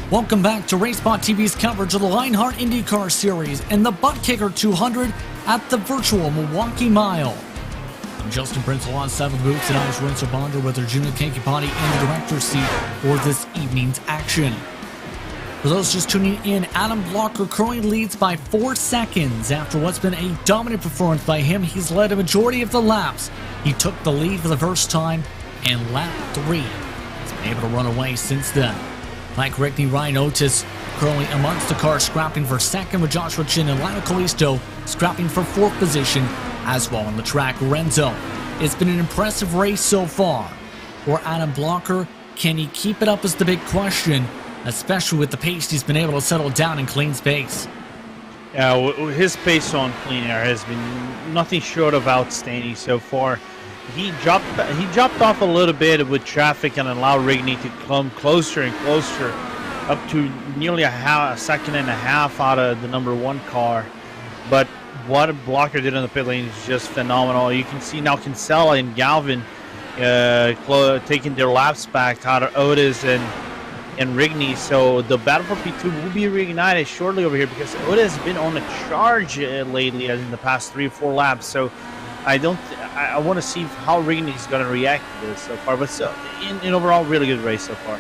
S4: Welcome back to RaceSpotTV's coverage of the Lionheart IndyCar Series and the ButtKicker 200 at the virtual Milwaukee Mile. I'm Justin Prince on 7 boots and I was Rincer Bonder with Arjuna Kankipati in the director's seat for this evening's action. For those just tuning in, Adam Blocker currently leads by 4 seconds after what's been a dominant performance by him. He's led a majority of the laps. He took the lead for the first time in lap 3. He's been able to run away since then. Mike Rickney, Ryan Otis currently amongst the cars, scrapping for second with Joshua Chin and Lionel Kalisto scrapping for 4th position as well on the track. Renzo, it's been an impressive race so far. For Adam Blocker, can he keep it up is the big question, especially with the pace he's been able to settle down in clean space.
S5: Yeah, his pace on clean air has been nothing short of outstanding so far. He dropped off a little bit with traffic and allowed Rigney to come closer and closer, up to nearly a second and a half out of the number 1 car. But what Blocker did in the pit lane is just phenomenal. You can see now Kinsella and Galvin taking their laps back out of Otis and Rigney. So the battle for P2 will be reignited shortly over here because Otis has been on a charge lately, as in the past 3 or 4 laps. So I want to see how Rigney is going to react to this so far. But so, in overall, really good race so far.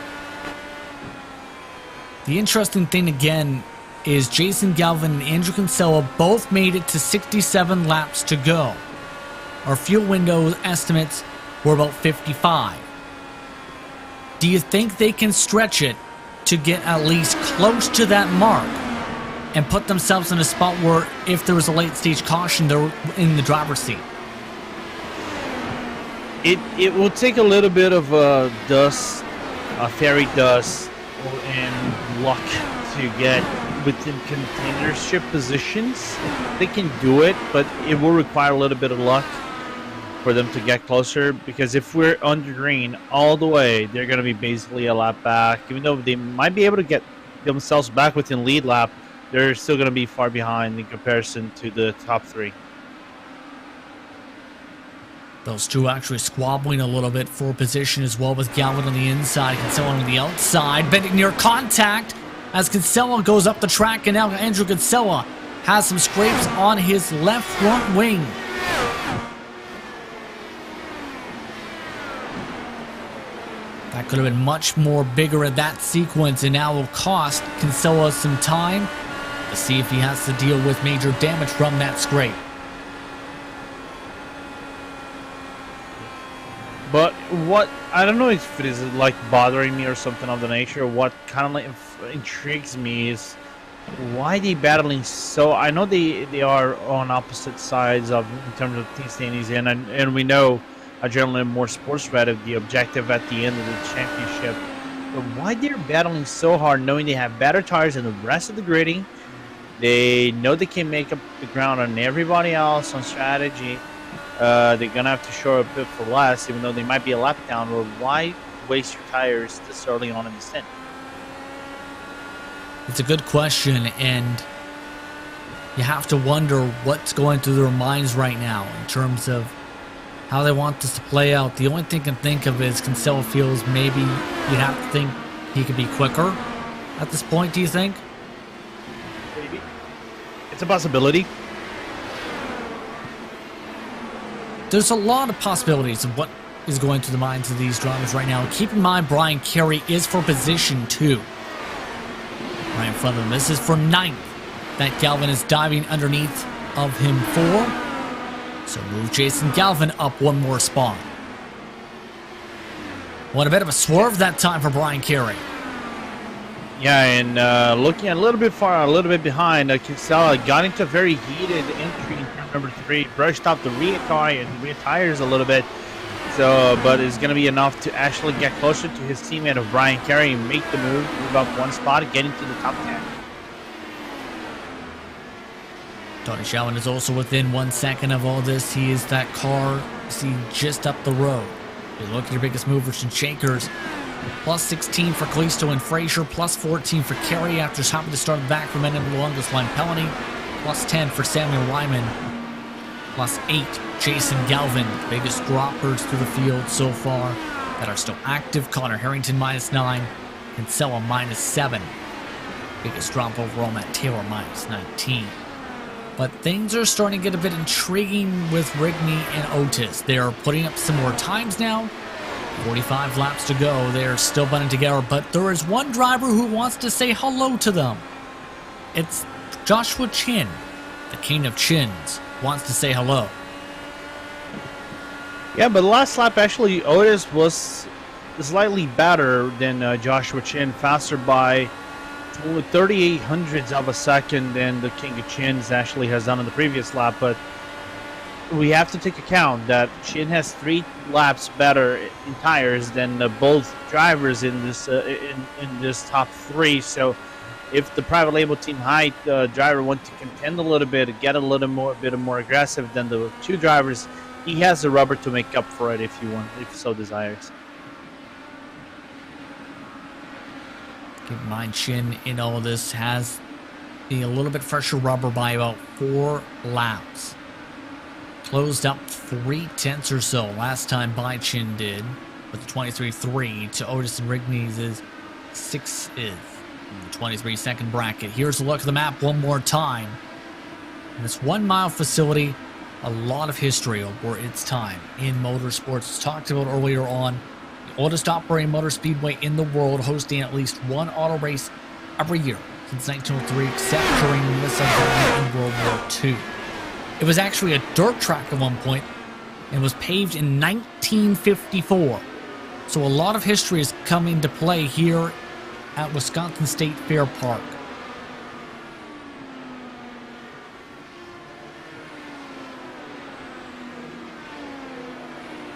S4: The interesting thing again is Jason Galvin and Andrew Kinsella both made it to 67 laps to go. Our fuel window estimates were about 55. Do you think they can stretch it to get at least close to that mark and put themselves in a spot where if there was a late stage caution, they're in the driver's seat?
S5: It will take a little bit of dust, fairy dust, and luck to get within contendership positions. They can do it, but it will require a little bit of luck for them to get closer, because if we're under green all the way, they're going to be basically a lap back. Even though they might be able to get themselves back within lead lap, they're still going to be far behind in comparison to the top three.
S4: Those two actually squabbling a little bit for position as well, with Galvin on the inside, Kinsella on the outside, bending near contact as Kinsella goes up the track, and now Andrew Kinsella has some scrapes on his left front wing. That could have been much more bigger in that sequence, and now will cost Kinsella some time to see if he has to deal with major damage from that scrape.
S5: But what, I don't know if it is like bothering me or something of the nature. What kind of like intrigues me is why they battling so. I know they are on opposite sides of in terms of team standings, and we know Adrenaline Motorsports Red, the objective at the end of the championship. But why they're battling so hard, knowing they have better tires than the rest of the grading? They know they can make up the ground on everybody else on strategy. They're gonna have to show up a bit for less, even though they might be a lap down. Or why waste your tires this early on in the stint?
S4: It's a good question, and you have to wonder what's going through their minds right now in terms of how they want this to play out. The only thing I can think of is Kinsella feels maybe you have to think he could be quicker at this point, do you think?
S5: Maybe. It's a possibility.
S4: There's a lot of possibilities of what is going through the minds of these drivers right now. Keep in mind, Brian Carey is for position 2. Right in front of him. This is for 9th. That Galvin is diving underneath of him for. So move Jason Galvin up one more spot. What a bit of a swerve that time for Brian Carey.
S5: Yeah, and looking a little bit far, a little bit behind, Kinsella got into a very heated entry in turn number 3, brushed off the rear car and the rear tires a little bit. So, but it's going to be enough to actually get closer to his teammate of Brian Carey and make the move up one spot, getting to the top 10.
S4: Tony Shalvin is also within 1 second of all this. He is that car seen just up the road. You look at your biggest movers and shakers. Plus 16 for Callisto and Frazier. Plus 14 for Carey after having to start back from end of the longest line Pelony. Plus 10 for Samuel Wyman. Plus 8, Jason Galvin. Biggest droppers through the field so far that are still active. Connor Harrington minus 9. Kinsella minus 7. Biggest drop overall, Matt Taylor minus 19. But things are starting to get a bit intriguing with Rigney and Otis. They're putting up some more times now. 45 laps to go. They're still butting together, but there is one driver who wants to say hello to them. It's Joshua Chin, the king of chins, wants to say hello.
S5: Yeah, but the last lap, actually, Otis was slightly better than Joshua Chin, faster by 38 hundredths of a second than the king of chins actually has done in the previous lap. But we have to take account that Chin has 3 laps better in tires than both drivers in this top 3. So if the private label team height driver wants to contend a little bit, get a little more aggressive than the 2 drivers, he has the rubber to make up for it if so desires.
S4: Keep in mind, Chin in all this has a little bit fresher rubber by about 4 laps. Closed up 3/10 or so last time by Chin did, with the 23.3 to Otis and Rigney's is 6 is in the 23-second bracket. Here's a look at the map one more time. And this 1 mile facility, a lot of history over its time in motorsports. Talked about earlier on, the oldest operating motor speedway in the world, hosting at least one auto race every year since 1903, except during the missile in World War II. It was actually a dirt track at one point and was paved in 1954. So a lot of history has come into play here at Wisconsin State Fair Park.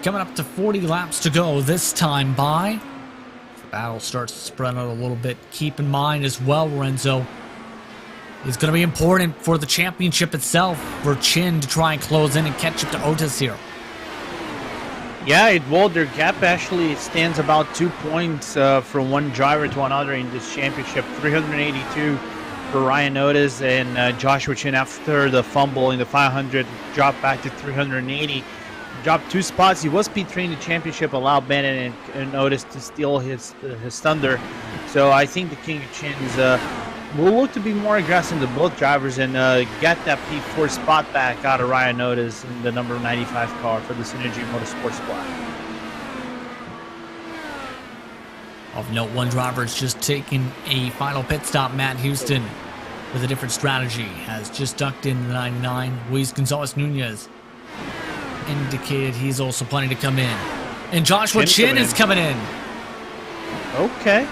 S4: Coming up to 40 laps to go this time by. The battle starts to spread out a little bit. Keep in mind as well, Lorenzo, it's going to be important for the championship itself for Chin to try and close in and catch up to Otis here.
S5: Yeah, it will. Their gap actually stands about 2 points from one driver to another in this championship. 382 for Ryan Otis, and Joshua Chin, after the fumble in the 500, dropped back to 380. Dropped 2 spots. He was P3 in the championship, allowed Bennett and Otis to steal his thunder. So I think the King of Chins will look to be more aggressive than both drivers and get that P4 spot back out of Ryan Otis in the number 95 car for the Synergy Motorsports squad.
S4: Of note, one driver is just taking a final pit stop. Matt Houston, with a different strategy, has just ducked in the 99. Luis Gonzalez Nunez indicated he's also planning to come in. And Joshua Chin is coming in.
S5: Okay.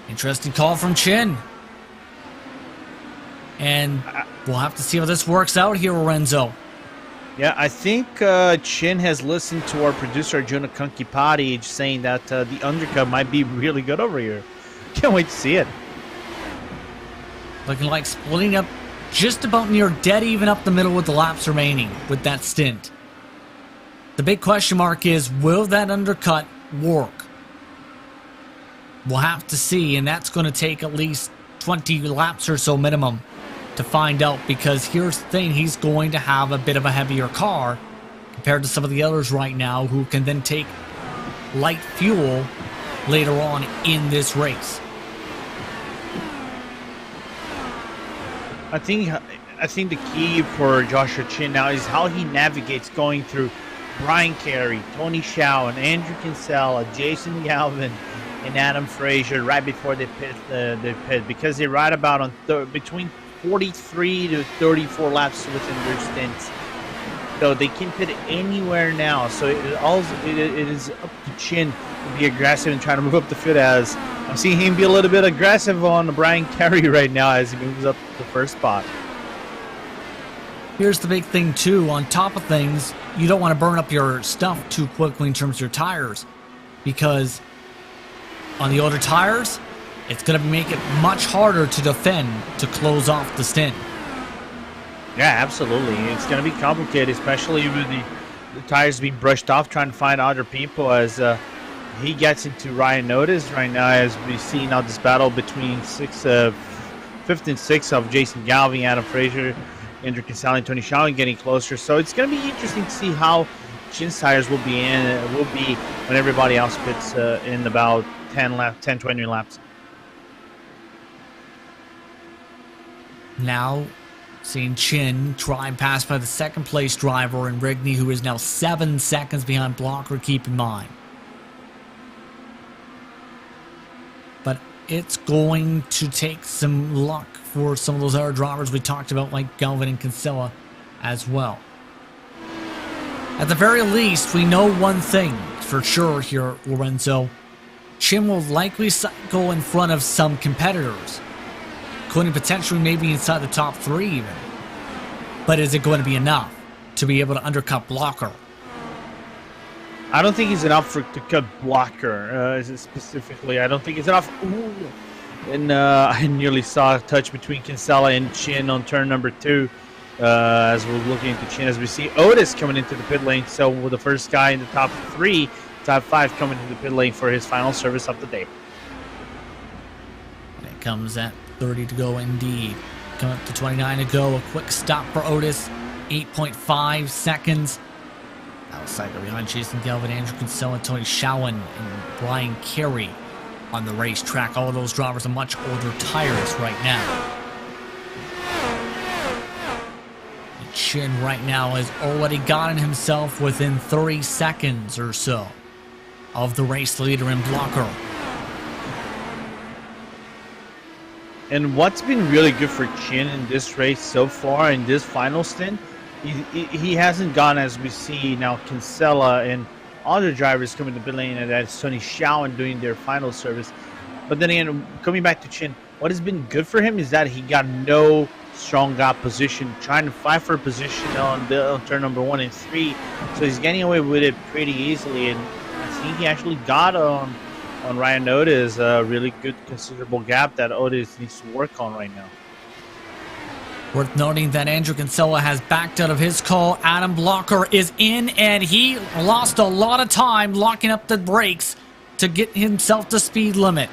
S4: Interesting call from Chin. And we'll have to see how this works out here, Lorenzo.
S5: Yeah, I think Chin has listened to our producer, Jonah Kankipati, saying that the undercut might be really good over here. Can't wait to see it.
S4: Looking like splitting up just about near dead even up the middle with the laps remaining with that stint. The big question mark is, will that undercut work? We'll have to see, and that's going to take at least 20 laps or so minimum to find out, because here's the thing, he's going to have a bit of a heavier car compared to some of the others right now who can then take light fuel later on in this race.
S5: I think the key for Joshua Chin now is how he navigates going through Brian Carey, Tony Schowen, Andrew Kinsella, Jason Galvin, and Adam Frazier right before they pit, because they ride about on between 43 to 34 laps within their stints. So they can pit anywhere now. So it is up to Chin to be aggressive and try to move up the field, as I'm seeing him be a little bit aggressive on Brian Carey right now as he moves up to the first spot.
S4: Here's the big thing too, on top of things, you don't want to burn up your stuff too quickly in terms of your tires, because on the older tires, it's going to make it much harder to defend to close off the stint.
S5: Yeah, absolutely. It's going to be complicated, especially with the tires being brushed off, trying to find other people as he gets into Ryan Otis right now, as we see now this battle between 5th and 6th of Jason Galvin, Adam Frazier, Andrew Kinsella, and Tony Schowen getting closer. So it's going to be interesting to see how Chin's tires will be when everybody else pits in about 10-20 laps.
S4: Now, seeing Chin try and pass by the second place driver in Rigney, who is now 7 seconds behind Blocker, keep in mind. But it's going to take some luck for some of those other drivers we talked about, like Galvin and Kinsella as well. At the very least, we know one thing for sure here, Lorenzo. Chin will likely go in front of some competitors, including potentially maybe inside the top 3 even. But is it going to be enough to be able to undercut Blocker?
S5: I don't think he's enough to cut Blocker specifically. I don't think it's enough. Ooh. And I nearly saw a touch between Kinsella and Chin on turn number 2 as we're looking into Chin, as we see Otis coming into the pit lane. So with the first guy in the top 3, top 5 coming into the pit lane for his final service of the day.
S4: And it comes at 30 to go indeed. Coming up to 29 to go. A quick stop for Otis. 8.5 seconds. Outside behind Jason Galvin, Andrew Kinsella, Tony Schowen, and Brian Carey on the racetrack. All of those drivers are much older tires right now. And Chin right now has already gotten himself within 30 seconds or so of the race leader in Blocker.
S5: And what's been really good for Chin in this race so far, in this final stint, he hasn't gone, as we see now, Kinsella and other drivers coming to pit lane, and that's Sonny Shawan doing their final service. But then again, coming back to Chin, what has been good for him is that he got no strong gap position, trying to fight for a position on turn number 1 and 3. So he's getting away with it pretty easily, and I think he actually got on Ryan Otis a really good, considerable gap that Otis needs to work on right now.
S4: Worth noting that Andrew Kinsella has backed out of his call. Adam Blocker is in, and he lost a lot of time locking up the brakes to get himself to speed limit.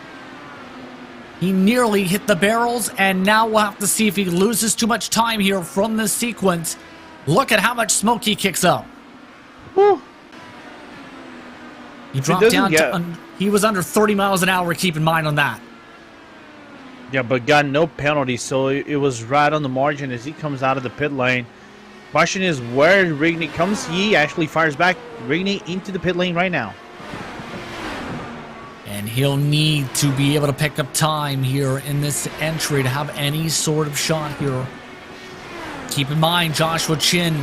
S4: He nearly hit the barrels, and now we'll have to see if he loses too much time here from this sequence. Look at how much smoke he kicks up.
S5: Whew.
S4: He dropped down to... he was under 30 miles an hour, keep in mind on that.
S5: Yeah, but got no penalty, so it was right on the margin as he comes out of the pit lane. Question is where Rigney comes. He actually fires back Rigney into the pit lane right now.
S4: And he'll need to be able to pick up time here in this entry to have any sort of shot here. Keep in mind, Joshua Chin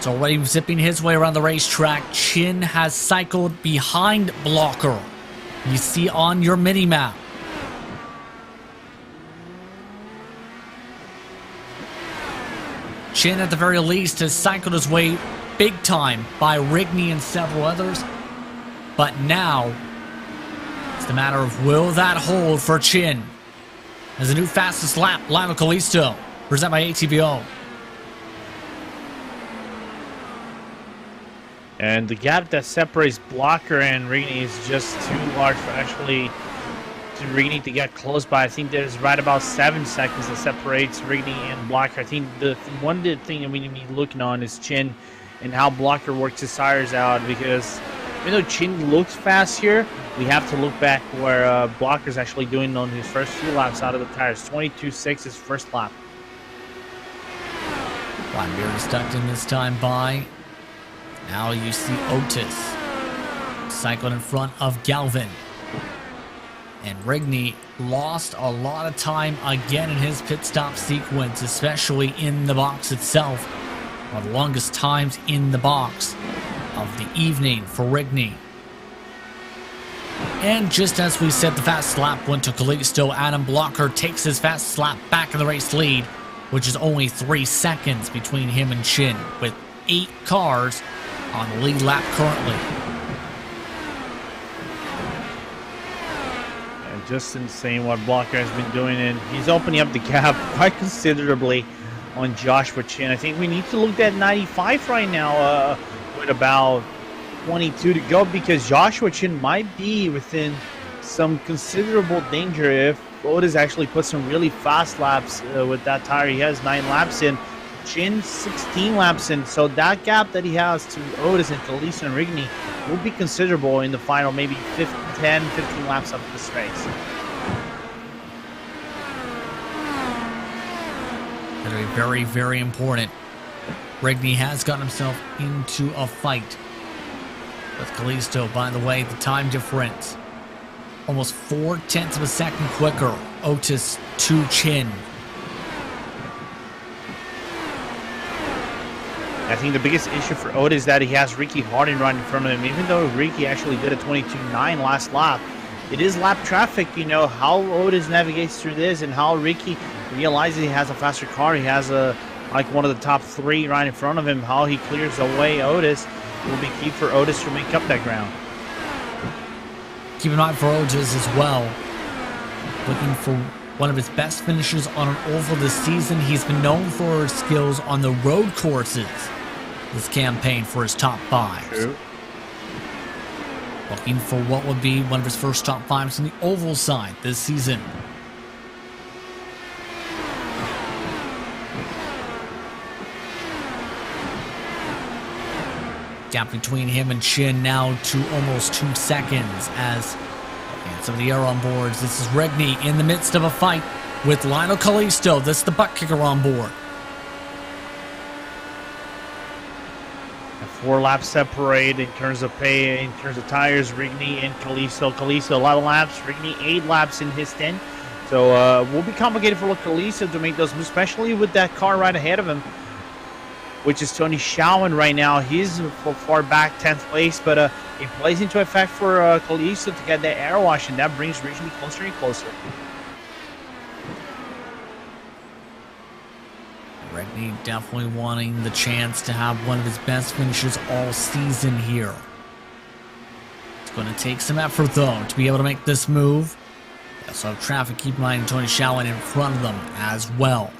S4: is already zipping his way around the racetrack. Chin has cycled behind Blocker. You see on your mini-map. Chin, at the very least, has cycled his way big time by Rigney and several others. But now, it's the matter of will that hold for Chin. As a new fastest lap, Lionel Kalisto, presented by ATVO.
S5: And the gap that separates Blocker and Rigney is just too large for actually Rigney to get close by. I think there's right about 7 seconds that separates Rigney and Blocker. I think the one thing that we need to be looking on is Chin and how Blocker works his tires out, because even though Chin looks fast here, we have to look back where Blocker's actually doing on his first few laps out of the tires. 22.6 his first lap.
S4: Blackbeard is tucked in this time by. Now you see Otis cycled in front of Galvin. And Rigney lost a lot of time again in his pit stop sequence, especially in the box itself. One of the longest times in the box of the evening for Rigney. And just as we said, the fast lap went to Kalisto. Adam Blocker takes his fast lap back in the race lead, which is only 3 seconds between him and Chin, with 8 cars on the lead lap currently.
S5: Just insane what Blocker has been doing, and he's opening up the gap quite considerably on Joshua Chin. I think we need to look at 95 right now with about 22 to go, because Joshua Chin might be within some considerable danger if Otis actually puts some really fast laps with that tire. He has 9 laps in, Chin 16 laps in, so that gap that he has to Otis and Kalisto and Rigney will be considerable in the final, maybe 10, 15 laps up this race.
S4: That'll be very, very important. Rigney has gotten himself into a fight with Kalisto. By the way, the time difference, almost 0.4 of a second quicker. Otis to Chin.
S5: I think the biggest issue for Otis is that he has Ricky Harding right in front of him. Even though Ricky actually did a 22.9 last lap, it is lap traffic. You know how Otis navigates through this, and how Ricky realizes he has a faster car. He has like one of the top 3 right in front of him. How he clears away Otis will be key for Otis to make up that ground.
S4: Keep in mind for Otis as well, looking for one of his best finishes on an oval this season. He's been known for his skills on the road courses this campaign for his top 5s.
S5: True.
S4: Looking for what would be one of his first top 5s on the oval side this season. Gap between him and Chin now to almost 2 seconds as some of the air on boards. This is Rigney in the midst of a fight with Lionel Kalisto. This is the ButtKicker on board.
S5: 4 laps separate in terms of pay, in terms of tires, Rigney and Kalisto. Kalisto 11 laps, Rigney 8 laps in his 10. So will be complicated for Kalisto to make those moves, especially with that car right ahead of him. which is Tony Schauman right now. He's far back, 10th place, but it plays into effect for Callisto to get that air wash, and that brings Ridgely closer and closer.
S4: Redney definitely wanting the chance to have one of his best finishes all season here. It's going to take some effort, though, to be able to make this move. So traffic, keep in mind, Tony Schauman in front of them as well.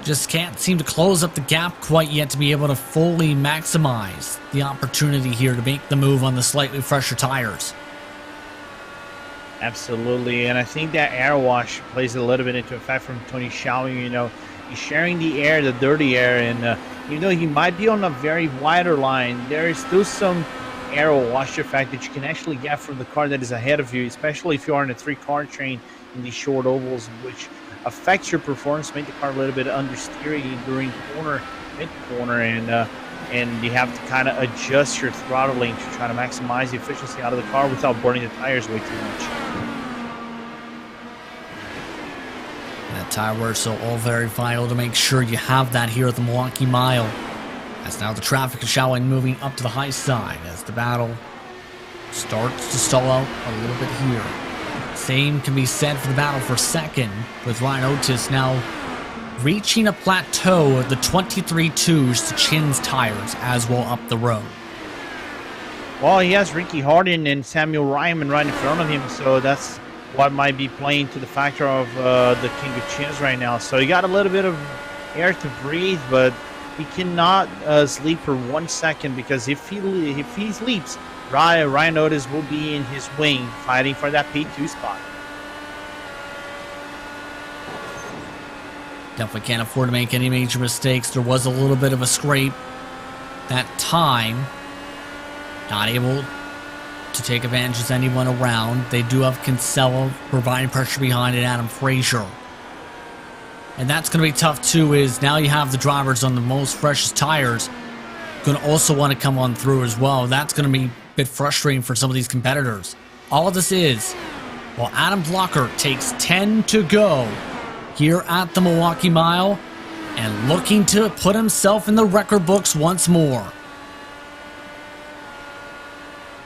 S4: Just can't seem to close up the gap quite yet to be able to fully maximize the opportunity here to make the move on the slightly fresher tires.
S5: Absolutely, and I think that air wash plays a little bit into effect from Tony Schauman. You know, he's sharing the air, the dirty air, and even though he might be on a very wider line, there is still some air wash effect that you can actually get from the car that is ahead of you, especially if you are in a 3-car train in these short ovals, which affects your performance, make the car a little bit understeery during mid-corner, and you have to kind of adjust your throttling to try to maximize the efficiency out of the car without burning the tires way too much.
S4: That tire wear, so all very vital to make sure you have that here at the Milwaukee Mile. As now the traffic is showing moving up to the high side as the battle starts to stall out a little bit here. Same can be said for the battle for second, with Ryan Otis now reaching a plateau of the 23-2s to Chin's tires as well up the road.
S5: Well, he has Ricky Hardin and Samuel Ryman right in front of him, so that's what might be playing to the factor of the King of Chins right now. So he got a little bit of air to breathe, but he cannot sleep for 1 second, because if he sleeps, Ryan Otis will be in his wing fighting for that P2 spot.
S4: Definitely can't afford to make any major mistakes. There was a little bit of a scrape that time. Not able to take advantage of anyone around. They do have Kinsella providing pressure behind it, Adam Frazier. And that's going to be tough too, is now you have the drivers on the most freshest tires going to also want to come on through as well. That's going to be a bit frustrating for some of these competitors. All of this is, well, Adam Blocker takes 10 to go here at the Milwaukee Mile and looking to put himself in the record books once more.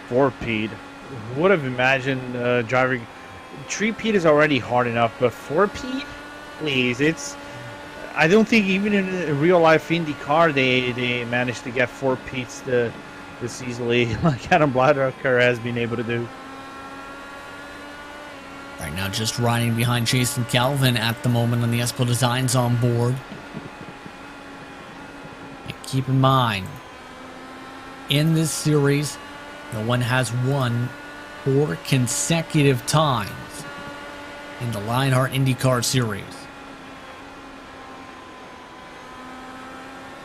S5: Four-peat. Would have imagined driving. 3-peat is already hard enough, but 4-peat? Please, I don't think even in real life IndyCar they managed to get 4 peats this easily, like Adam Blocker has been able to do.
S4: Right now, just riding behind Jason Galvin at the moment on the Espo Designs on board. And keep in mind, in this series, no one has won 4 consecutive times in the Lionheart IndyCar Series.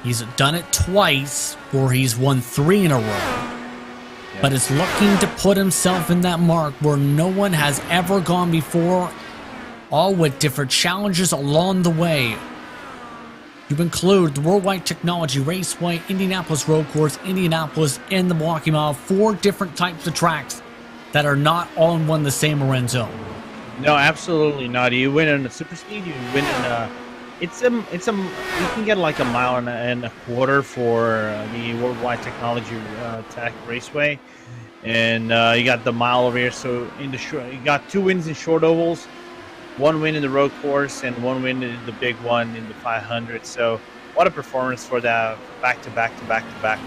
S4: He's done it twice, where he's won 3 in a row. But is looking to put himself in that mark where no one has ever gone before, all with different challenges along the way. You include the Worldwide Technology Raceway, Indianapolis Road Course, Indianapolis, and the Milwaukee Mile. 4 different types of tracks that are not all in one the same Lorenzo.
S5: No, absolutely not. You win in a super speed, you win in a... you can get like a mile and a quarter for the Worldwide Technology Tech Raceway, and you got the mile over here. So in the short, you got 2 wins in short ovals, 1 win in the road course, and 1 win in the big one in the 500. So what a performance for that back to back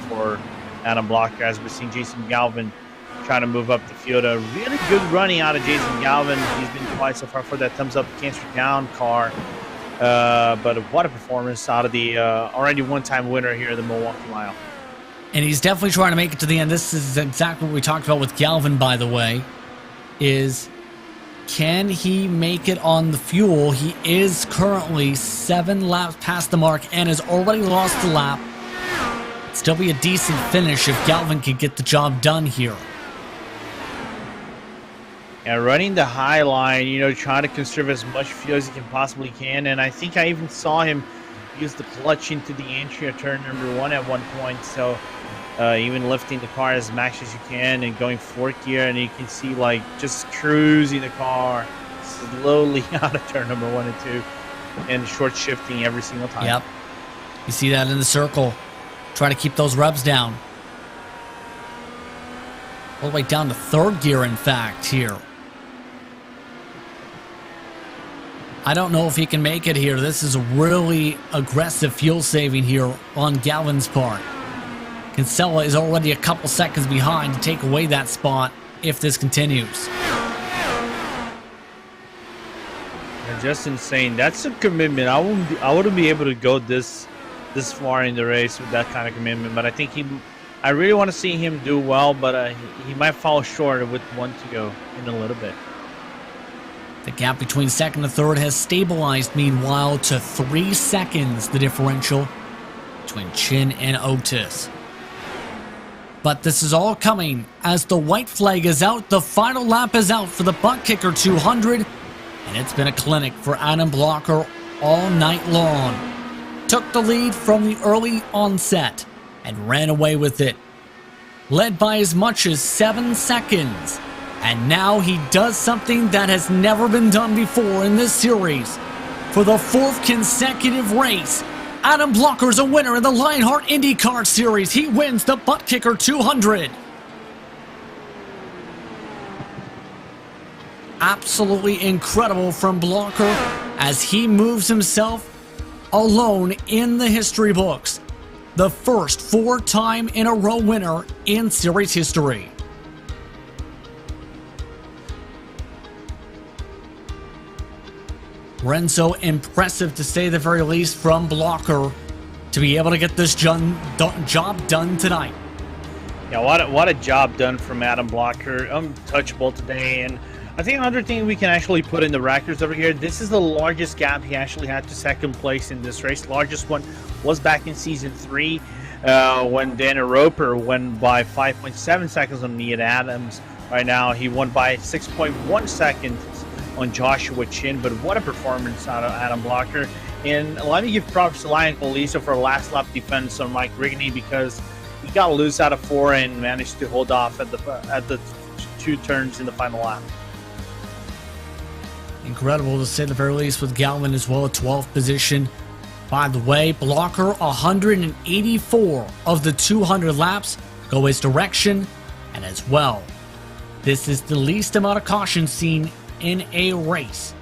S5: for Adam Blocker, as we've seen Jason Galvin trying to move up the field. A really good running out of Jason Galvin. He's been quiet so far for that thumbs up cancer down car. But what a performance out of the already one-time winner here at the Milwaukee Mile.
S4: And he's definitely trying to make it to the end. This is exactly what we talked about with Galvin, by the way, is can he make it on the fuel? He is currently 7 laps past the mark and has already lost a lap. Still be a decent finish if Galvin can get the job done here.
S5: And running the high line, trying to conserve as much fuel as he can possibly can. And I think I even saw him use the clutch into the entry of turn number 1 at one point. So even lifting the car as max as you can and going 4th gear, and you can see like just cruising the car, slowly out of turn number 1 and 2 and short shifting every single time.
S4: Yep. You see that in the circle. Try to keep those revs down. All the way down to third gear, in fact, here. I don't know if he can make it here. This is really aggressive fuel saving here on Galvin's part. Kinsella is already a couple seconds behind to take away that spot if this continues.
S5: And just insane. That's a commitment. I wouldn't be able to go this far in the race with that kind of commitment. But I think I really want to see him do well, but he might fall short with 1 to go in a little bit.
S4: The gap between second and third has stabilized, meanwhile, to 3 seconds, the differential between Chin and Otis. But this is all coming as the white flag is out. The final lap is out for the ButtKicker 200, and it's been a clinic for Adam Blocker all night long. Took the lead from the early onset and ran away with it. Led by as much as 7 seconds. And now he does something that has never been done before in this series. For the 4th consecutive race, Adam Blocker's a winner in the Lionheart IndyCar Series. He wins the ButtKicker 200. Absolutely incredible from Blocker as he moves himself alone in the history books. The first 4-time in a row winner in series history. Renzo, impressive to say the very least from Blocker to be able to get this job done tonight.
S5: Yeah, what a job done from Adam Blocker. Untouchable today. And I think another thing we can actually put in the records over here, this is the largest gap he actually had to second place in this race. Largest one was back in season 3 when Danny Roper won by 5.7 seconds on Ian Adams. Right now he won by 6.1 seconds on Joshua Chin, but what a performance out of Adam Blocker. And let me give props to Lion Colisa for last lap defense on Mike Rigney, because he got loose out of 4 and managed to hold off at the 2 turns in the final lap.
S4: Incredible to say the very least with Galvin as well, 12th position. By the way, Blocker 184 of the 200 laps go his direction, and as well, this is the least amount of caution seen in a race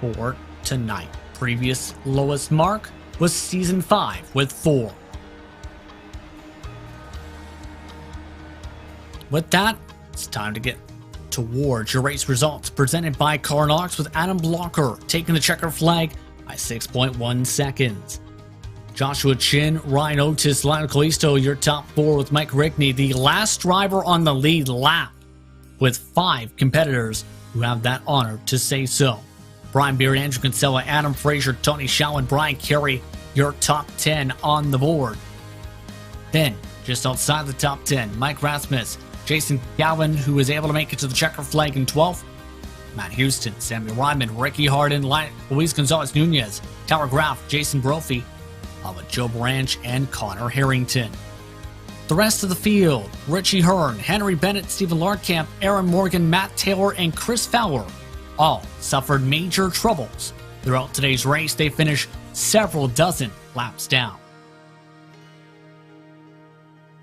S4: for tonight. Previous lowest mark was season 5 with 4. With that, it's time to get towards your race results presented by Carnox, with Adam Blocker taking the checker flag by 6.1 seconds. Joshua Chin, Ryan Otis, Lionel Callisto, your top 4 with Mike Rigney, the last driver on the lead lap, with 5 competitors who have that honor to say so. Brian Beard, Andrew Kinsella, Adam Frazier, Tony Shaw, and Brian Carey, your top 10 on the board. Then, just outside the top 10, Mike Rasmus, Jason Galvin, who was able to make it to the checker flag in 12th, Matt Houston, Samuel Ryman, Ricky Harden, Luis Gonzalez Nunez, Tower Graff, Jason Brophy, with Joe Branch and Connor Harrington. The rest of the field, Richie Hearn, Henry Bennett, Stephen Larkamp, Aaron Morgan, Matt Taylor, and Chris Fowler all suffered major troubles. Throughout today's race, they finished several dozen laps down.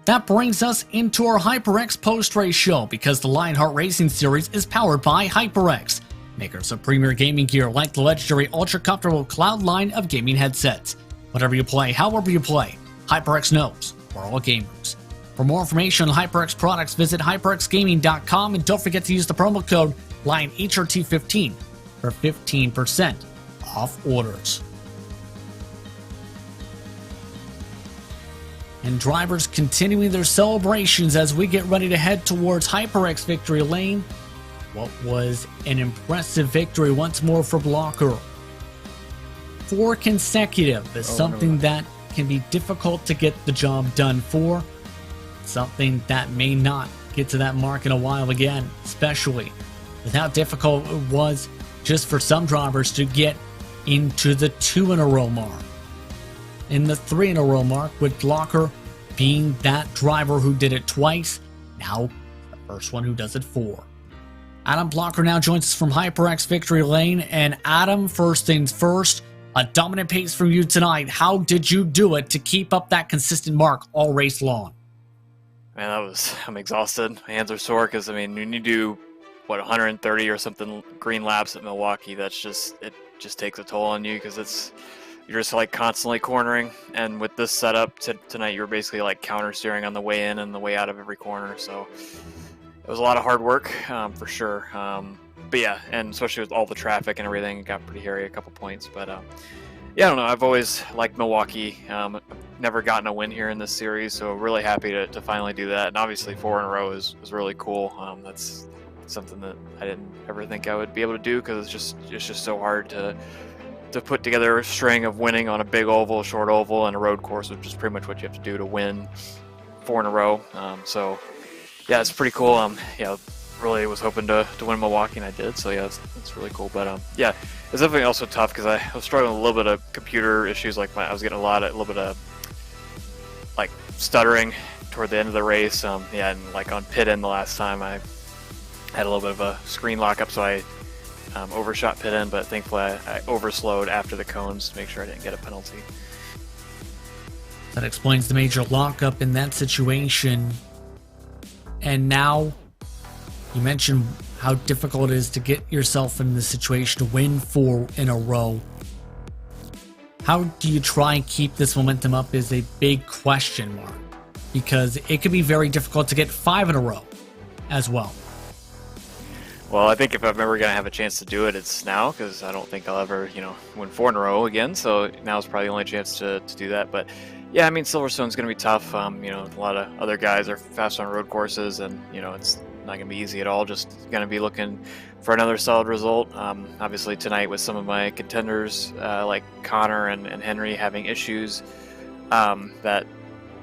S4: That brings us into our HyperX post-race show, because the Lionheart Racing Series is powered by HyperX, makers of premier gaming gear like the legendary ultra-comfortable Cloud line of gaming headsets. Whatever you play, however you play, HyperX knows we're all gamers. For more information on HyperX products, visit hyperxgaming.com, and don't forget to use the promo code LionHRT15 for 15% off orders. And drivers continuing their celebrations as we get ready to head towards HyperX victory lane. What was an impressive victory once more for Blocker. 4 consecutive is something that can be difficult to get the job done for. Something that may not get to that mark in a while again, especially with how difficult it was just for some drivers to get into the 2-in-a-row mark. In the 3-in-a-row mark, with Blocker being that driver who did it twice, now the first one who does it 4. Adam Blocker now joins us from HyperX Victory Lane. And Adam, first things first, a dominant pace from you tonight. How did you do it to keep up that consistent mark all race long?
S6: Man, I'm exhausted. My hands are sore because, I mean, when you do, 130 or something green laps at Milwaukee, it just takes a toll on you because you're just like constantly cornering. And with this setup tonight, you were basically like counter steering on the way in and the way out of every corner. So it was a lot of hard work for sure. But yeah, and especially with all the traffic and everything, it got pretty hairy a couple points. But yeah, I don't know. I've always liked Milwaukee. Never gotten a win here in this series, so really happy to finally do that. And obviously 4 in a row is really cool. That's something that I didn't ever think I would be able to do because it's just so hard to put together a string of winning on a big oval, short oval, and a road course, which is pretty much what you have to do to win 4 in a row. So yeah, it's pretty cool. Yeah, really was hoping to win Milwaukee, and I did. So yeah, it's really cool. But yeah, it's definitely also tough because I was struggling with a little bit of computer issues. Like I was getting a little bit of like stuttering toward the end of the race. Yeah, and like on pit in the last time, I had a little bit of a screen lockup, so I overshot pit in, but thankfully I overslowed after the cones to make sure I didn't get a penalty.
S4: That explains the major lockup in that situation. And now, you mentioned how difficult it is to get yourself in the situation to win 4 in a row. How do you try and keep this momentum up is a big question mark, because it could be very difficult to get 5 in a row as well.
S6: Well, I think if I'm ever going to have a chance to do it, it's now, because I don't think I'll ever, win 4 in a row again. So now is probably the only chance to do that. But yeah, I mean, Silverstone's going to be tough. A lot of other guys are fast on road courses, and, it's not going to be easy at all. Just going to be looking for another solid result. Obviously, tonight with some of my contenders, like Connor and Henry having issues, that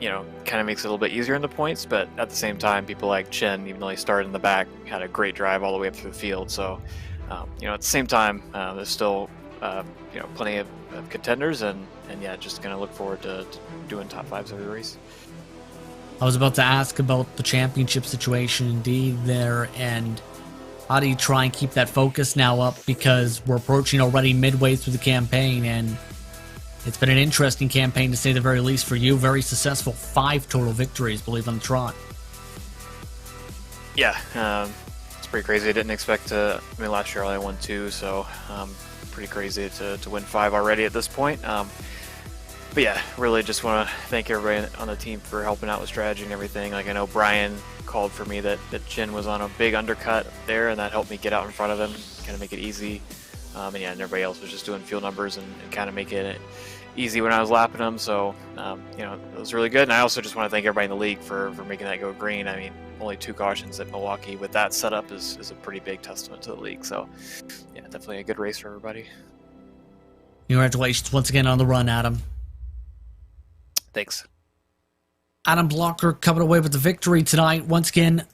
S6: kind of makes it a little bit easier in the points, but at the same time, people like Chen, even though he started in the back, had a great drive all the way up through the field. So, at the same time, there's still, plenty of contenders, and yeah, just going to look forward to doing top 5s every race.
S4: I was about to ask about the championship situation indeed there, and how do you try and keep that focus now up, because we're approaching already midway through the campaign, and it's been an interesting campaign to say the very least for you. Very successful, 5 total victories, believe on the trot.
S6: Yeah, it's pretty crazy. I didn't expect to. I mean, last year I only won 2, so pretty crazy to win 5 already at this point. But yeah, really just want to thank everybody on the team for helping out with strategy and everything. Like I know Brian called for me that Chin was on a big undercut there, and that helped me get out in front of him, kind of make it easy. And yeah, and everybody else was just doing field numbers and kind of making it easy when I was lapping them. So, it was really good. And I also just want to thank everybody in the league for making that go green. I mean, only 2 cautions at Milwaukee with that setup is a pretty big testament to the league. So, yeah, definitely a good race for everybody.
S4: Congratulations once again on the run, Adam.
S6: Thanks.
S4: Adam Blocker coming away with the victory tonight. Once again,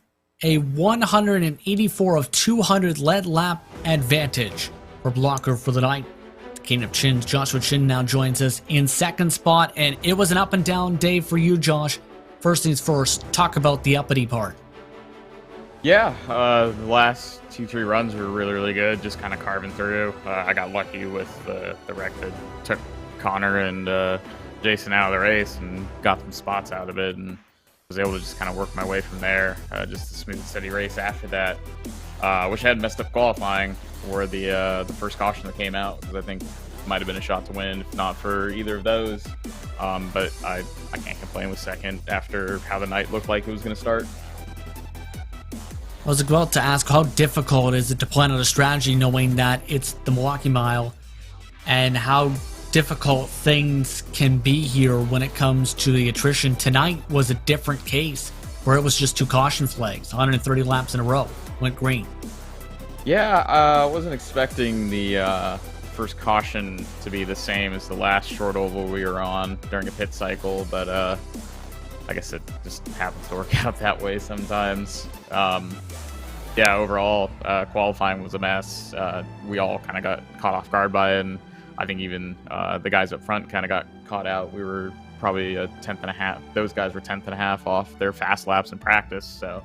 S4: a 184 of 200 lead lap advantage for Blocker for the night. King of Chins, Joshua Chin, now joins us in second spot, and it was an up and down day for you, Josh. First things first, talk about the uppity part.
S7: Yeah, the last 2-3 runs were really, really good, just kind of carving through. I got lucky with the wreck that took Connor and Jason out of the race and got some spots out of it, and was able to just kind of work my way from there. Just a smooth, steady race after that. Wish I had messed up qualifying for the first caution that came out, because I think might have been a shot to win if not for either of those. But I can't complain with second after how the night looked like it was going to start.
S4: I was about to ask, how difficult is it to plan out a strategy knowing that it's the Milwaukee Mile, and how difficult things can be here when it comes to the attrition? Tonight was a different case where it was just 2 caution flags, 130 laps in a row, went green.
S7: Yeah, I wasn't expecting the first caution to be the same as the last short oval we were on during a pit cycle, but I guess it just happens to work out that way sometimes. Yeah, overall, qualifying was a mess. We all kind of got caught off guard by it, and I think even the guys up front kind of got caught out. We were probably a 10th and a half. Those guys were 10th and a half off their fast laps in practice, so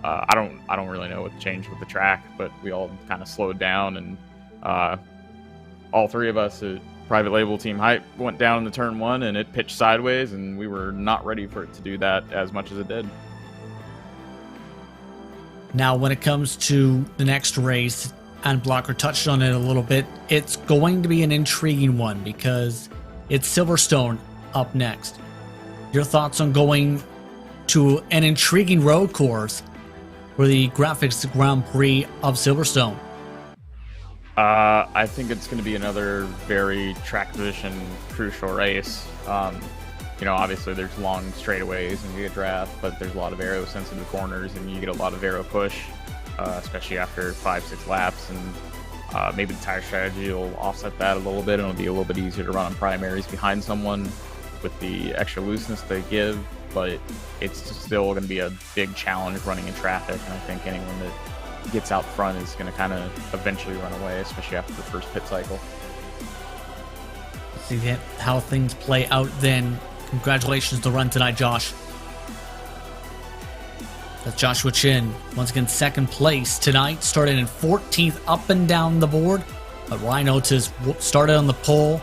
S7: I don't really know what changed with the track, but we all kind of slowed down, and all three of us at Private Label Team Hype went down in the turn 1, and it pitched sideways, and we were not ready for it to do that as much as it did.
S4: Now, when it comes to the next race, and Blocker touched on it a little bit, it's going to be an intriguing one because it's Silverstone up next. Your thoughts on going to an intriguing road course for the Graphics Grand Prix of Silverstone?
S7: I think it's going to be another very track position crucial race. Obviously there's long straightaways and you get draft, but there's a lot of aero sensitive corners and you get a lot of aero push. Especially after 5-6 laps, and maybe the tire strategy will offset that a little bit, and it'll be a little bit easier to run on primaries behind someone with the extra looseness they give, but it's still going to be a big challenge running in traffic, and I think anyone that gets out front is going to kind of eventually run away, especially after the first pit cycle.
S4: See how things play out then. Congratulations to run tonight, Josh. That's Joshua Chin, once again second place tonight, started in 14th up and down the board. But Ryan Otis started on the pole,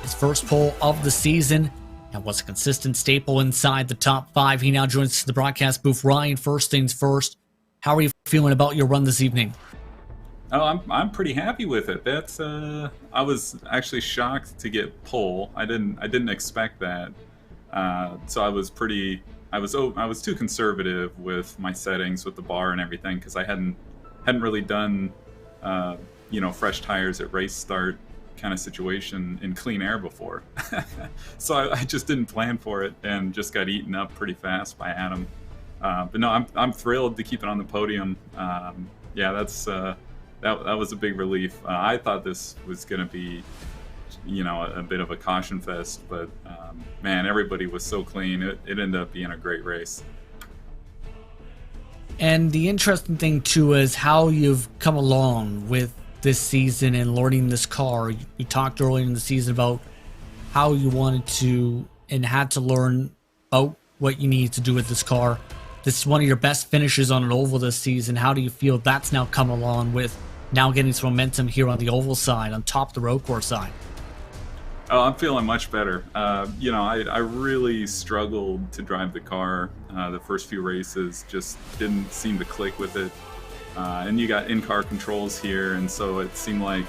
S4: his first pole of the season, and was a consistent staple inside the top 5. He now joins the broadcast booth. Ryan, first things first, how are you feeling about your run this evening?
S8: Oh, I'm pretty happy with it. That's I was actually shocked to get pole. I didn't expect that. So I was too conservative with my settings with the bar and everything because I hadn't really done fresh tires at race start kind of situation in clean air before. So I just didn't plan for it and just got eaten up pretty fast by Adam. But no, I'm thrilled to keep it on the podium. That was a big relief. I thought this was going to be a bit of a caution fest, but man, everybody was so clean. It ended up being a great race.
S4: And the interesting thing too is how you've come along with this season and learning this car. You talked earlier in the season about how you wanted to and had to learn about what you need to do with this car. This is one of your best finishes on an oval this season. How do you feel that's now come along with now getting some momentum here on the oval side, on top of the road course side?
S8: Oh, I'm feeling much better. I really struggled to drive the car. The first few races just didn't seem to click with it. And you got in-car controls here, and so it seemed like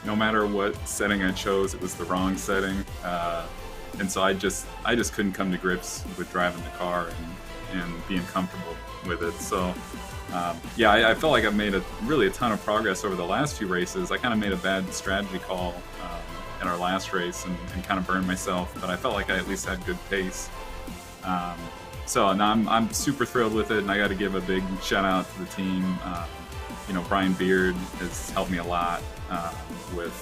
S8: no matter what setting I chose, it was the wrong setting. And so I just couldn't come to grips with driving the car and being comfortable with it. So I felt like I've made really a ton of progress over the last few races. I kind of made a bad strategy call in our last race and kind of burned myself, but I felt like I at least had good pace. So now I'm super thrilled with it, and I got to give a big shout out to the team. Brian Beard has helped me a lot with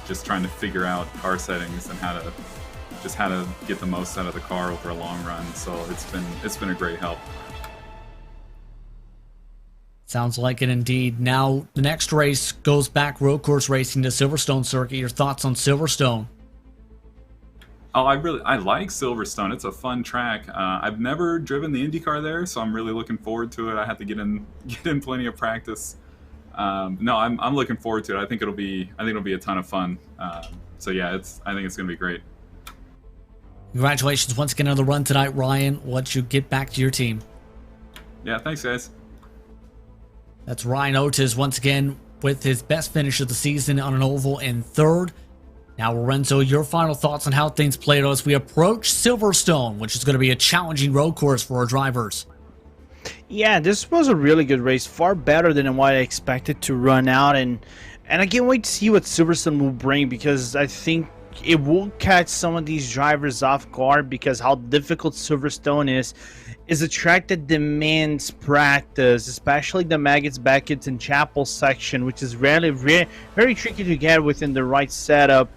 S8: just trying to figure out car settings and how to get the most out of the car over a long run. So it's been a great help.
S4: Sounds like it indeed. Now, the next race goes back road course racing to Silverstone circuit. Your thoughts on Silverstone?
S8: Oh, I like Silverstone. It's a fun track. I've never driven the IndyCar there, so I'm really looking forward to it. I have to get in plenty of practice. No, I'm looking forward to it. I think it'll be a ton of fun. I think it's going to be great.
S4: Congratulations once again on the run tonight, Ryan. Once you get back to your team.
S8: Yeah, thanks, guys.
S4: That's Ryan Otis once again with his best finish of the season on an oval in third. Now, Lorenzo, your final thoughts on how things played out as we approach Silverstone, which is going to be a challenging road course for our drivers.
S5: Yeah, this was a really good race, far better than what I expected to run out, and I can't wait to see what Silverstone will bring, because I think it will catch some of these drivers off guard, because how difficult Silverstone is a track that demands practice, especially the Maggots, Beckett, and Chapel section, which is very tricky to get within the right setup.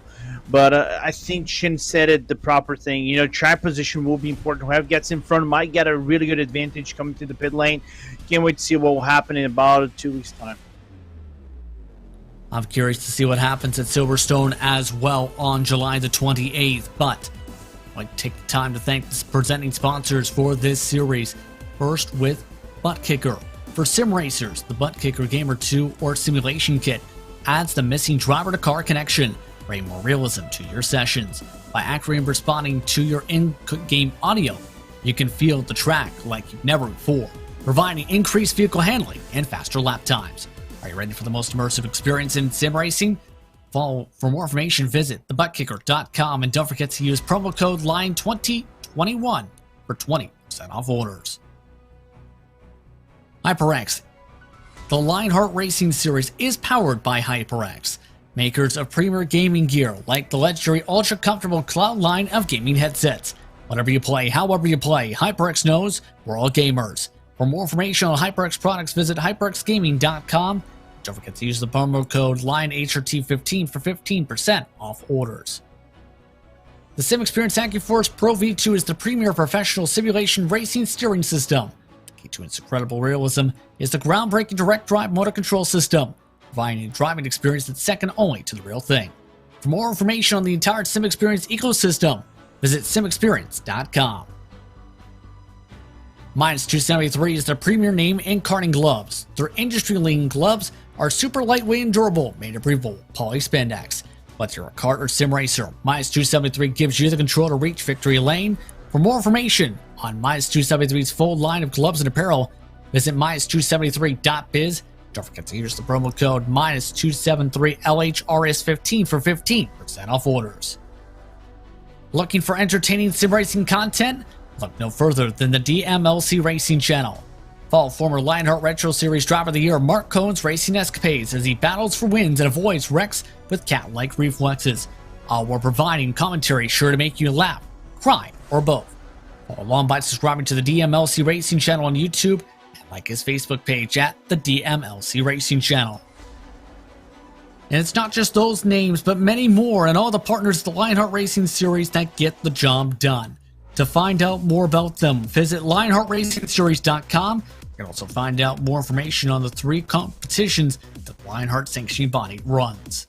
S5: But I think Shin said it the proper thing. Track position will be important. Whoever gets in front might get a really good advantage coming to the pit lane. Can't wait to see what will happen in about 2 weeks' time.
S4: I'm curious to see what happens at Silverstone as well on July the 28th. But I'd like to take the time to thank the presenting sponsors for this series. First with ButtKicker. For sim racers, the ButtKicker Gamer 2 or Simulation Kit adds the missing driver-to-car connection, bringing more realism to your sessions. By accurately responding to your in-game audio, you can feel the track like you've never before, providing increased vehicle handling and faster lap times. Are you ready for the most immersive experience in sim racing? For more information, visit thebuttkicker.com and don't forget to use promo code LINE2021 for 20% off orders. HyperX. The Lionheart Racing Series is powered by HyperX, makers of premier gaming gear like the legendary ultra-comfortable Cloud line of gaming headsets. Whatever you play, however you play, HyperX knows we're all gamers. For more information on HyperX products, visit hyperxgaming.com. Don't forget to use the promo code LINEHRT15 for 15% off orders. The Sim Experience AccuForce Pro V2 is the premier professional simulation racing steering system. The key to its incredible realism is the groundbreaking direct drive motor control system, providing a driving experience that's second only to the real thing. For more information on the entire Sim Experience ecosystem, visit simexperience.com. Minus 273 is the premier name in karting gloves. Their industry-leading gloves are super lightweight and durable, made of breathable poly spandex. Whether you're a kart or sim racer, Minus 273 gives you the control to reach victory lane. For more information on Minus 273's full line of gloves and apparel, visit minus273.biz. Don't forget to use the promo code minus273LHRS15 for 15% off orders. Looking for entertaining sim racing content? Look no further than the DMLC Racing channel. Follow former Lionheart Retro Series Driver of the Year Mark Cohen's racing escapades as he battles for wins and avoids wrecks with cat-like reflexes, all while providing commentary sure to make you laugh, cry, or both. Follow along by subscribing to the DMLC Racing channel on YouTube and like his Facebook page at the DMLC Racing channel. And it's not just those names, but many more and all the partners of the Lionheart Racing Series that get the job done. To find out more about them, visit LionheartRacingSeries.com. You can also find out more information on the 3 competitions that the Lionheart sanctioning body runs.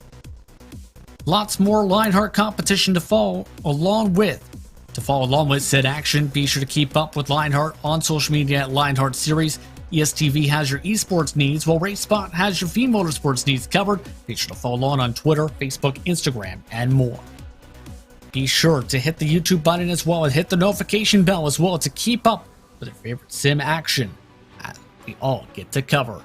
S4: Lots more Lionheart competition to follow along with. To follow along with said action, be sure to keep up with Lionheart on social media at Lionheart Series. ESTV has your esports needs, while RaceSpot has your V Motorsports needs covered. Be sure to follow along on Twitter, Facebook, Instagram, and more. Be sure to hit the YouTube button as well and hit the notification bell as well to keep up with your favorite sim action as we all get to cover.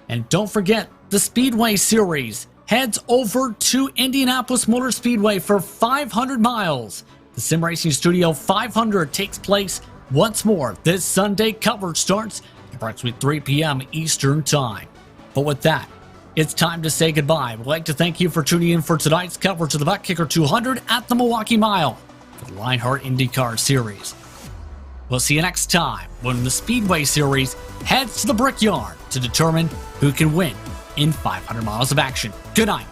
S4: And don't forget, the Speedway Series heads over to Indianapolis Motor Speedway for 500 miles. The Sim Racing Studio 500 takes place once more this Sunday. Coverage starts at approximately 3 p.m. Eastern Time. But with that, it's time to say goodbye. We'd like to thank you for tuning in for tonight's coverage of the ButtKicker 200 at the Milwaukee Mile for the Lionheart IndyCar Series. We'll see you next time when the Speedway Series heads to the Brickyard to determine who can win in 500 miles of action. Good night.